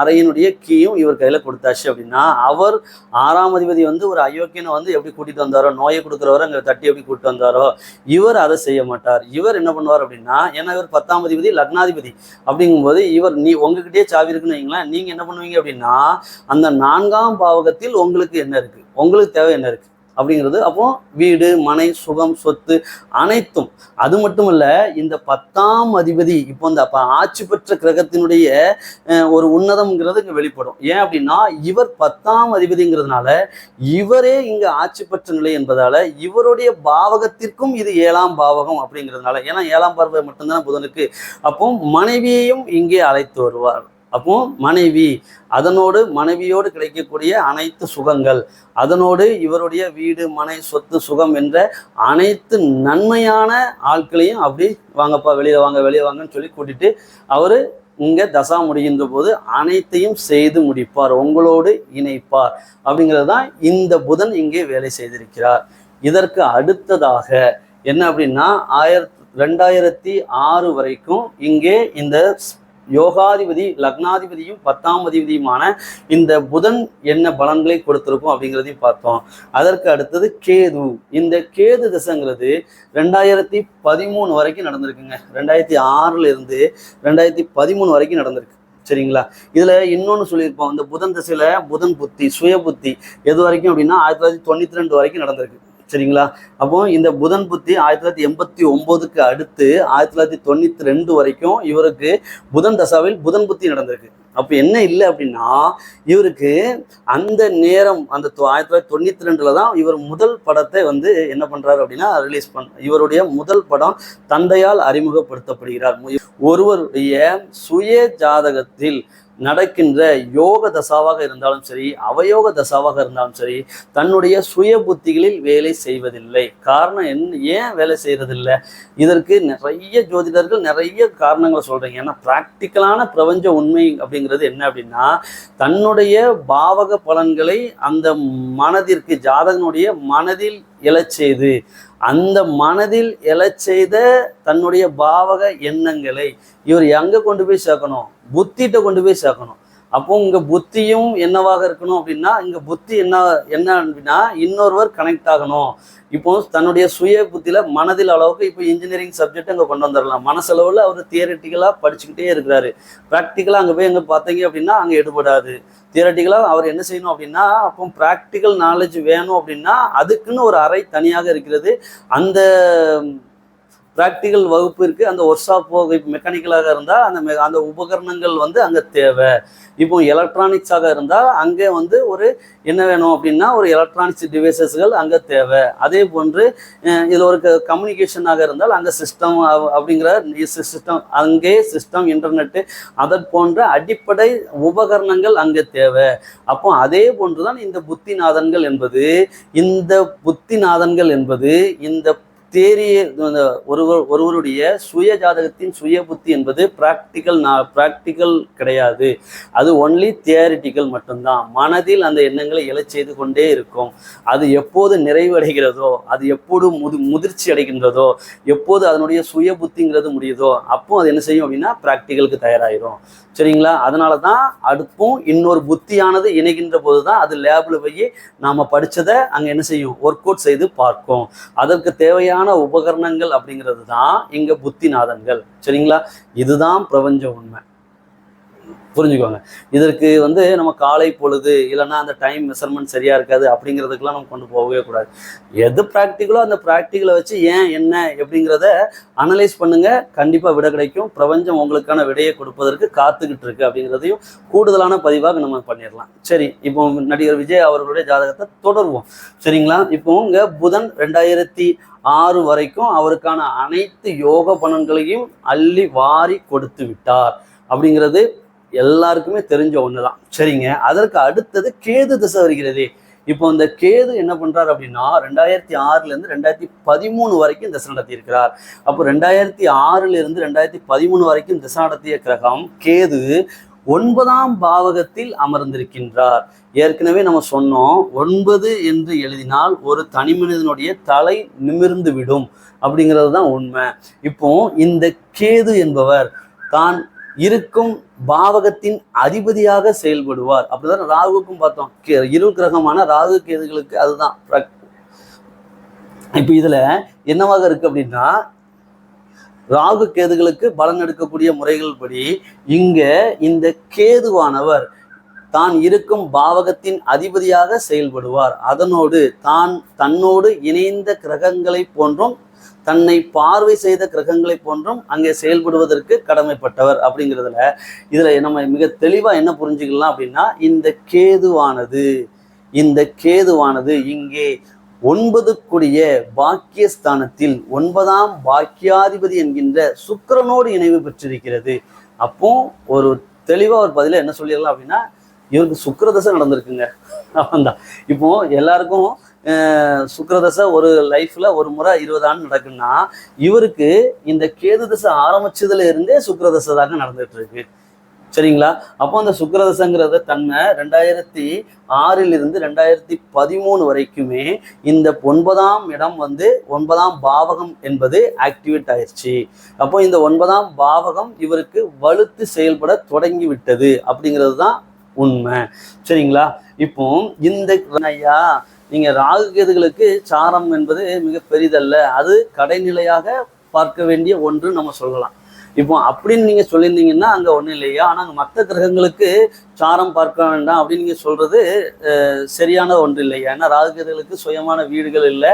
அறையினுடைய கீயும் இவர் கையில கொடுத்தாச்சு அப்படின்னா, அவர் 6ஆம் அதிபதி வந்து ஒரு அயோக்கியனை வந்து எப்படி கூட்டிட்டு வந்தாரோ, நோயை கொடுக்குறவரை அங்கே தட்டி எப்படி கூட்டிட்டு வந்தாரோ, இவர் அதை செய்ய மாட்டார். இவர் என்ன பண்ணுவார் அப்படின்னா, ஏன்னா இவர் 10ஆம் அதிபதி லக்னாதிபதி அப்படிங்கும்போது இவர் உங்ககிட்டயே சாவி இருக்குன்னு வைங்களேன், நீங்க என்ன பண்ணுவீங்க அப்படின்னா, அந்த 4ஆம் பாவகத்தில் உங்களுக்கு என்ன இருக்கு, உங்களுக்கு தேவை என்ன இருக்கு அப்படிங்கிறது, அப்போ வீடு மனை சுகம் சொத்து அனைத்தும். அது மட்டும் இல்ல, இந்த 10ஆம் அதிபதி இப்போ இந்த ஆட்சி பெற்ற கிரகத்தினுடைய ஒரு உன்னதம்ங்கிறது இங்க வெளிப்படும். ஏன் அப்படின்னா, இவர் 10ஆம் அதிபதிங்கிறதுனால இவரே இங்க ஆட்சி பெற்ற நிலை என்பதால இவருடைய பாவகத்திற்கும் இது 7ஆம் பாவகம் அப்படிங்கிறதுனால, ஏன்னா 7ஆம் பார்வை மட்டும்தான் புதனுக்கு. அப்போ மனைவியையும் இங்கே அழைத்து வருவார். அப்போ மனைவி, அதனோடு மனைவியோடு கிடைக்கக்கூடிய அனைத்து சுகங்கள், அதனோடு இவருடைய வீடு மனை சொத்து சுகம் என்ற அனைத்து நன்மையான ஆட்களையும் அப்படி வாங்கப்பா வெளியே வாங்கன்னு சொல்லி கூட்டிட்டு அவரு இங்க தசா முடிகின்ற போது அனைத்தையும் செய்து முடிப்பார், உங்களோடு இணைப்பார். அப்படிங்கிறது தான் இந்த புதன் இங்கே வேலை செய்திருக்கிறார். இதற்கு அடுத்ததாக என்ன அப்படின்னா, 2006 வரைக்கும் இங்கே இந்த யோகாதிபதி லக்னாதிபதியும் 10ஆம் அதிபதியுமான இந்த புதன் என்ன பலன்களை கொடுத்திருக்கும் அப்படிங்கிறதையும் பார்த்தோம். அதற்கு அடுத்தது கேது. இந்த கேது தசைங்கிறது 2013 வரைக்கும் நடந்திருக்குங்க. 2006 இருந்து 2013 வரைக்கும் நடந்திருக்கு. சரிங்களா? இதுல இன்னொன்னு சொல்லியிருப்போம், இந்த புதன் தசையில புதன் புத்தி சுய புத்தி எது வரைக்கும் அப்படின்னா 1992 வரைக்கும் நடந்திருக்கு. சரிங்களா? அப்போ இந்த புதன் புத்தி 1989க்கு அடுத்து 1992 வரைக்கும் இவருக்கு புதன் தசாவில் புதன் புத்தி நடந்திருக்கு. அப்போ என்ன இல்லை அப்படின்னா, இவருக்கு அந்த நேரம் அந்த 1992 தான் இவர் முதல் படத்தை வந்து என்ன பண்றாரு அப்படின்னா ரிலீஸ் இவருடைய முதல் படம் தந்தையால் அறிமுகப்படுத்தப்படுகிறார். ஒருவருடைய சுய ஜாதகத்தில் நடக்கின்ற யோக தசாவாக இருந்தாலும் சரி, அவயோக தசாவாக இருந்தாலும் சரி, தன்னுடைய சுய புத்திகளில் வேலை செய்வதில்லை. காரணம் ஏன் வேலை செய்யறதில்லை? இதற்கு நிறைய ஜோதிடர்கள் நிறைய காரணங்களை சொல்றீங்க. ஏன்னா பிராக்டிக்கலான பிரபஞ்ச உண்மை அப்படிங்கிறது என்ன அப்படின்னா, தன்னுடைய பாவக பலன்களை அந்த மனதிற்கு ஜாதகனுடைய மனதில் எழச் செய்து, அந்த மனதில் எழச் செய்த தன்னுடைய பாவக எண்ணங்களை இவர் எங்க கொண்டு போய் சேர்க்கணும், புத்திட்ட கொண்டு போய் சேர்க்கணும். அப்போ இங்க புத்தியும் என்னவாக இருக்கணும் அப்படின்னா, இங்க புத்தி என்ன என்ன அப்படின்னா இன்னொருவர் கனெக்ட் ஆகணும். இப்போ தன்னுடைய சுய புத்தியில மனதில் அளவுக்கு இப்போ இன்ஜினியரிங் சப்ஜெக்ட் அங்கே கொண்டு வந்துடலாம். மனசளவில் அவர் தியரட்டிக்கலா படிச்சுக்கிட்டே இருக்கிறாரு. ப்ராக்டிக்கலா அங்கே போய் அங்கே பார்த்தீங்க அப்படின்னா அங்கே எடுபடாது. தியரட்டிக்கலாக அவர் என்ன செய்யணும் அப்படின்னா, அப்போ ப்ராக்டிக்கல் நாலேஜ் வேணும் அப்படின்னா அதுக்குன்னு ஒரு அறை தனியாக இருக்கிறது. அந்த ப்ராக்டிக்கல் வகுப்பிற்கு அந்த ஒர்க் ஷாப் இப்போ மெக்கானிக்கலாக இருந்தால் அந்த உபகரணங்கள் வந்து அங்கே தேவை. இப்போ எலக்ட்ரானிக்ஸாக இருந்தால் அங்கே வந்து ஒரு என்ன வேணும் அப்படின்னா ஒரு எலக்ட்ரானிக்ஸ் டிவைசஸ்கள் அங்கே தேவை. அதே போன்று இதில் ஒரு கம்யூனிகேஷனாக இருந்தால் அங்கே சிஸ்டம் அப்படிங்கிற சிஸ்டம், அங்கே சிஸ்டம், இன்டர்நெட்டு, அதை போன்ற அடிப்படை உபகரணங்கள் அங்கே தேவை. அப்போ அதே போன்றுதான் இந்த புத்திநாதன்கள் என்பது இந்த தேரிய ஒருவருடைய சுய ஜாதகத்தின் சுய புத்தி என்பது ப்ராக்டிக்கல் கிடையாது. அது ஒன்லி தியரிட்டிக்கல் மட்டும்தான். மனதில் அந்த எண்ணங்களை எழச் செய்து கொண்டே இருக்கும். அது எப்போது நிறைவடைகிறதோ, அது எப்போது முதிர்ச்சி அடைகின்றதோ, எப்போது அதனுடைய சுய புத்திங்கிறது முடியுதோ அப்போ அது என்ன செய்யும் அப்படின்னா ப்ராக்டிக்கலுக்கு தயாராகிடும். சரிங்களா? அதனால தான் அடுப்பும் இன்னொரு புத்தியானது இணைகின்ற போது தான் அது லேபில் போய் நாம் படித்ததை அங்கே என்ன செய்யும், ஒர்க் அவுட் செய்து பார்க்கும். அதற்கு தேவையான உபகரணங்கள் அப்படிங்கிறது தான் இங்கே புத்திநாதன்கள். சரிங்களா? இதுதான் பிரபஞ்ச உண்மை. புரிஞ்சுக்கோங்க. இதற்கு வந்து நம்ம காலை பொழுது இல்லைன்னா அந்த டைம் மெஷர்மெண்ட் சரியா இருக்காது அப்படிங்கிறதுக்கெல்லாம் நம்ம கொண்டு போகவே கூடாது. எது ப்ராக்டிக்கலோ அந்த ப்ராக்டிக்கலை வச்சு ஏன் என்ன எப்படிங்கிறத அனலைஸ் பண்ணுங்க. கண்டிப்பா விடை கிடைக்கும். பிரபஞ்சம் உங்களுக்கான விடையை கொடுப்பதற்கு காத்துக்கிட்டு இருக்கு அப்படிங்கிறதையும் கூடுதலான பதிவாக நம்ம பண்ணிடலாம். சரி, இப்போ நடிகர் விஜய் அவர்களுடைய ஜாதகத்தை தொடர்வோம். சரிங்களா? இப்போ இங்க புதன் 2006 வரைக்கும் அவருக்கான அனைத்து யோக பலன்களையும் அள்ளி வாரி கொடுத்து விட்டார் அப்படிங்கிறது எல்லாருக்குமே தெரிஞ்ச ஒண்ணுதான். சரிங்க. அதற்கு அடுத்தது கேது திசை வருகிறது. இப்போ இந்த கேது என்ன பண்றாரு அப்படின்னா 2006 2013 வரைக்கும் திசை நடத்தி இருக்கிறார். அப்போ 2006 2013 வரைக்கும் திசை நடத்திய கிரகம் கேது 9ஆம் பாவகத்தில் அமர்ந்திருக்கின்றார். ஏற்கனவே நம்ம சொன்னோம், 9 என்று எழுதினால் ஒரு தனி மனிதனுடைய தலை நிமிர்ந்து விடும் அப்படிங்கிறது தான் உண்மை. இப்போ இந்த கேது என்பவர் தான் இருக்கும் பாவகத்தின் அதிபதியாக செயல்படுவார். அப்படிதான் ராகுக்கும் பார்த்தோம். இரு கிரகமான ராகு கேதுகளுக்கு அதுதான். இப்ப இதுல என்னவாக இருக்கு அப்படின்னா, ராகு கேதுகளுக்கு பலன் எடுக்கக்கூடிய முறைகள் படி இங்க இந்த கேதுவானவர் தான் இருக்கும் பாவகத்தின் அதிபதியாக செயல்படுவார். அதனோடு தன்னோடு இணைந்த கிரகங்களை போன்றும் தன்னை பார்வை செய்த கிரகங்களை போன்றும் அங்கே செயல்படுவதற்கு கடமைப்பட்டவர் அப்படிங்கிறதுல இதுல நம்ம மிக தெளிவா என்ன புரிஞ்சுக்கலாம் அப்படின்னா, இந்த கேதுவானது இங்கே 9 பாக்கியஸ்தானத்தில் 9ஆம் பாக்கியாதிபதி என்கின்ற சுக்கிரனோடு இணைவு பெற்றிருக்கிறது. அப்போ ஒரு தெளிவா ஒரு பதில என்ன சொல்லிடலாம் அப்படின்னா, இவருக்கு சுக்கிரதசை நடந்திருக்குங்க. அவன்தான் இப்போ எல்லாருக்கும் சுக்கிரதசை ஒரு லைஃப்ல ஒரு முறை 20 ஆண்டு நடக்குன்னா, இவருக்கு இந்த கேது தசை ஆரம்பிச்சதுல இருந்தே சுக்கிரதசை தாங்க நடந்துட்டு இருக்கு. சரிங்களா? அப்போ அந்த சுக்கிரதசைங்கிறத தன்னை 2006 2013 வரைக்குமே இந்த 9ஆம் இடம் 9ஆம் பாவகம் என்பது ஆக்டிவேட் ஆயிடுச்சு. அப்போ இந்த 9ஆம் பாவகம் இவருக்கு வலுத்து செயல்பட தொடங்கி விட்டது அப்படிங்கிறது தான் உண்மை. சரிங்களா? இப்போ இந்த ஐயா நீங்க ராகு கேதுகளுக்கு சாரம் என்பது மிக பெரிதல்ல, அது கடைநிலையாக பார்க்க வேண்டிய ஒன்று நம்ம சொல்லலாம். இப்போ அப்படின்னு நீங்க சொல்லியிருந்தீங்கன்னா அங்க ஒன்றும் இல்லையா, ஆனா மற்ற கிரகங்களுக்கு சாரம் பார்க்க வேண்டாம் அப்படின்னு நீங்க சொல்றது சரியான ஒன்று இல்லையா. ஏன்னா ராகுகேதுகளுக்கு சுயமான வீடுகள் இல்லை,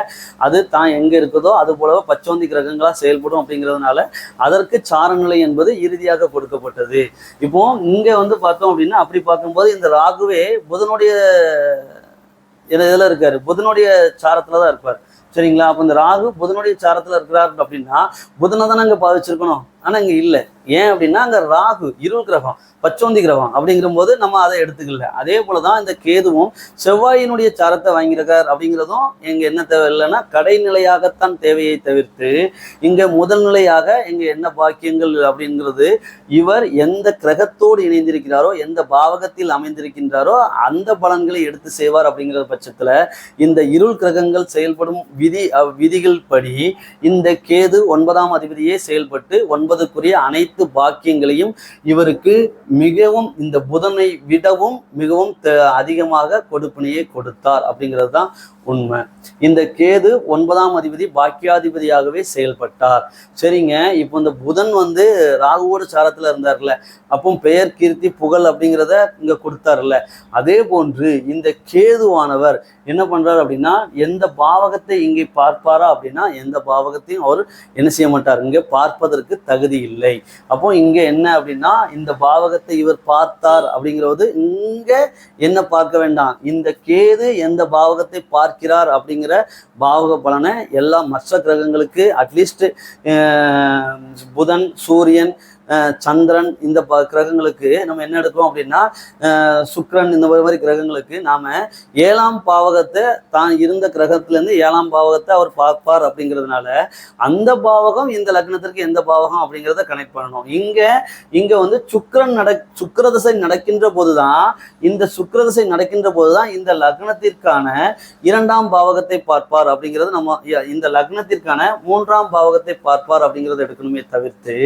அது தான் எங்க இருக்குதோ அது போலவே பச்சோந்தி கிரகங்களா செயல்படும் அப்படிங்கிறதுனால அதற்கு சாரநிலை என்பது இறுதியாக கொடுக்கப்பட்டது. இப்போ இங்க பார்த்தோம் அப்படின்னா, அப்படி பார்க்கும்போது இந்த ராகுவே புதனுடைய இதில் இருக்காரு, புதனுடைய சாரத்துலதான் இருப்பார். சரிங்களா? அப்போ இந்த ராகு புதனுடைய சாரத்துல இருக்கிறார் அப்படின்னா புதனை தானே அங்க பாவிச்சிருக்கணும், ஆனா இங்க இல்லை. ஏன் அப்படின்னா அங்க ராகு இருள் கிரகம், பச்சோந்தி கிரகம் அப்படிங்கிற போது நம்ம அதை எடுத்துக்கல. அதே போலதான் இந்த கேதுவும் செவ்வாயினுடைய சாரத்தை வாங்கியிருக்கார் அப்படிங்கிறதும் இங்க என்ன தேவை இல்லைன்னா கடைநிலையாகத்தான் தேவையை தவிர்த்து இங்க முதல் நிலையாக இங்க என்ன பாக்கியங்கள் அப்படிங்கிறது இவர் எந்த கிரகத்தோடு இணைந்திருக்கிறாரோ, எந்த பாவகத்தில் அமைந்திருக்கின்றாரோ அந்த பலன்களை எடுத்து செய்வார். அப்படிங்கிற பட்சத்துல இந்த இருள் கிரகங்கள் செயல்படும் விதிகள் படி இந்த கேது 9ஆம் அதிபதியே செயல்பட்டு என்பதற்குரிய அனைத்து பாக்கியங்களையும் இவருக்கு மிகவும் இந்த புதனை விடவும் மிகவும் அதிகமாக கொடுப்பினையை கொடுத்தார் அப்படிங்கிறது தான் உண்மை. இந்த கேது 9ஆம் அதிபதி பாக்கியாதிபதியாகவே செயல்பட்டார். சரிங்க, இப்போ இந்த புதன் வந்து ராகுவோட சாரத்துல இருந்தார்ல, அப்போ பெயர் கீர்த்தி புகழ் அப்படிங்கிறத இங்க கொடுத்தார்ல, அதே போன்று இந்த கேதுவானவர் என்ன பண்றாரு அப்படின்னா எந்த பாவகத்தை இங்கே பார்ப்பாரா அப்படின்னா எந்த பாவகத்தையும் அவர் என்ன செய்ய மாட்டார், இங்க பார்ப்பதற்கு தகுதி இல்லை. அப்போ இங்க என்ன அப்படின்னா இந்த பாவகத்தை இவர் பார்த்தார் அப்படிங்கிறது இங்க என்ன பார்க்க வேண்டாம், இந்த கேது எந்த பாவகத்தை பார்க்கிறார் அப்படிங்கிற பாவக பலனை எல்லா மற்ற கிரகங்களுக்கு அட்லீஸ்ட் புதன் சூரியன் சந்திரன் இந்த கிரகங்களுக்கு நம்ம என்ன எடுக்கிறோம் அப்படின்னா சுக்கிரன் இந்த மாதிரி கிரகங்களுக்கு நாம 7ஆம் பாவகத்தை தான் இருந்த கிரகத்திலேருந்து 7ஆம் பாவகத்தை அவர் பார்ப்பார் அப்படிங்கிறதுனால அந்த பாவகம் இந்த லக்னத்திற்கு எந்த பாவகம் அப்படிங்கிறத கனெக்ட் பண்ணணும். இங்க வந்து சுக்கிரதசை நடக்கின்ற போதுதான் இந்த லக்னத்திற்கான 2ஆம் பாவகத்தை பார்ப்பார் அப்படிங்கிறது நம்ம இந்த லக்னத்திற்கான 3ஆம் பாவகத்தை பார்ப்பார் அப்படிங்கிறத எடுக்கணுமே தவிர்த்து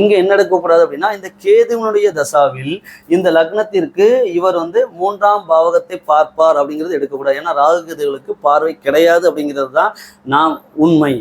இங்க என்ன எடுக்கக்கூடாது அப்படின்னா இந்த கேதுவனுடைய தசாவில் இந்த லக்னத்திற்கு இவர் வந்து 3ஆம் பாவகத்தை பார்ப்பார் அப்படிங்கிறது எடுக்கக்கூடாது. ஏன்னா ராகு கேதுகளுக்கு பார்வை கிடையாது அப்படிங்கிறது தான் நாம் உண்மை.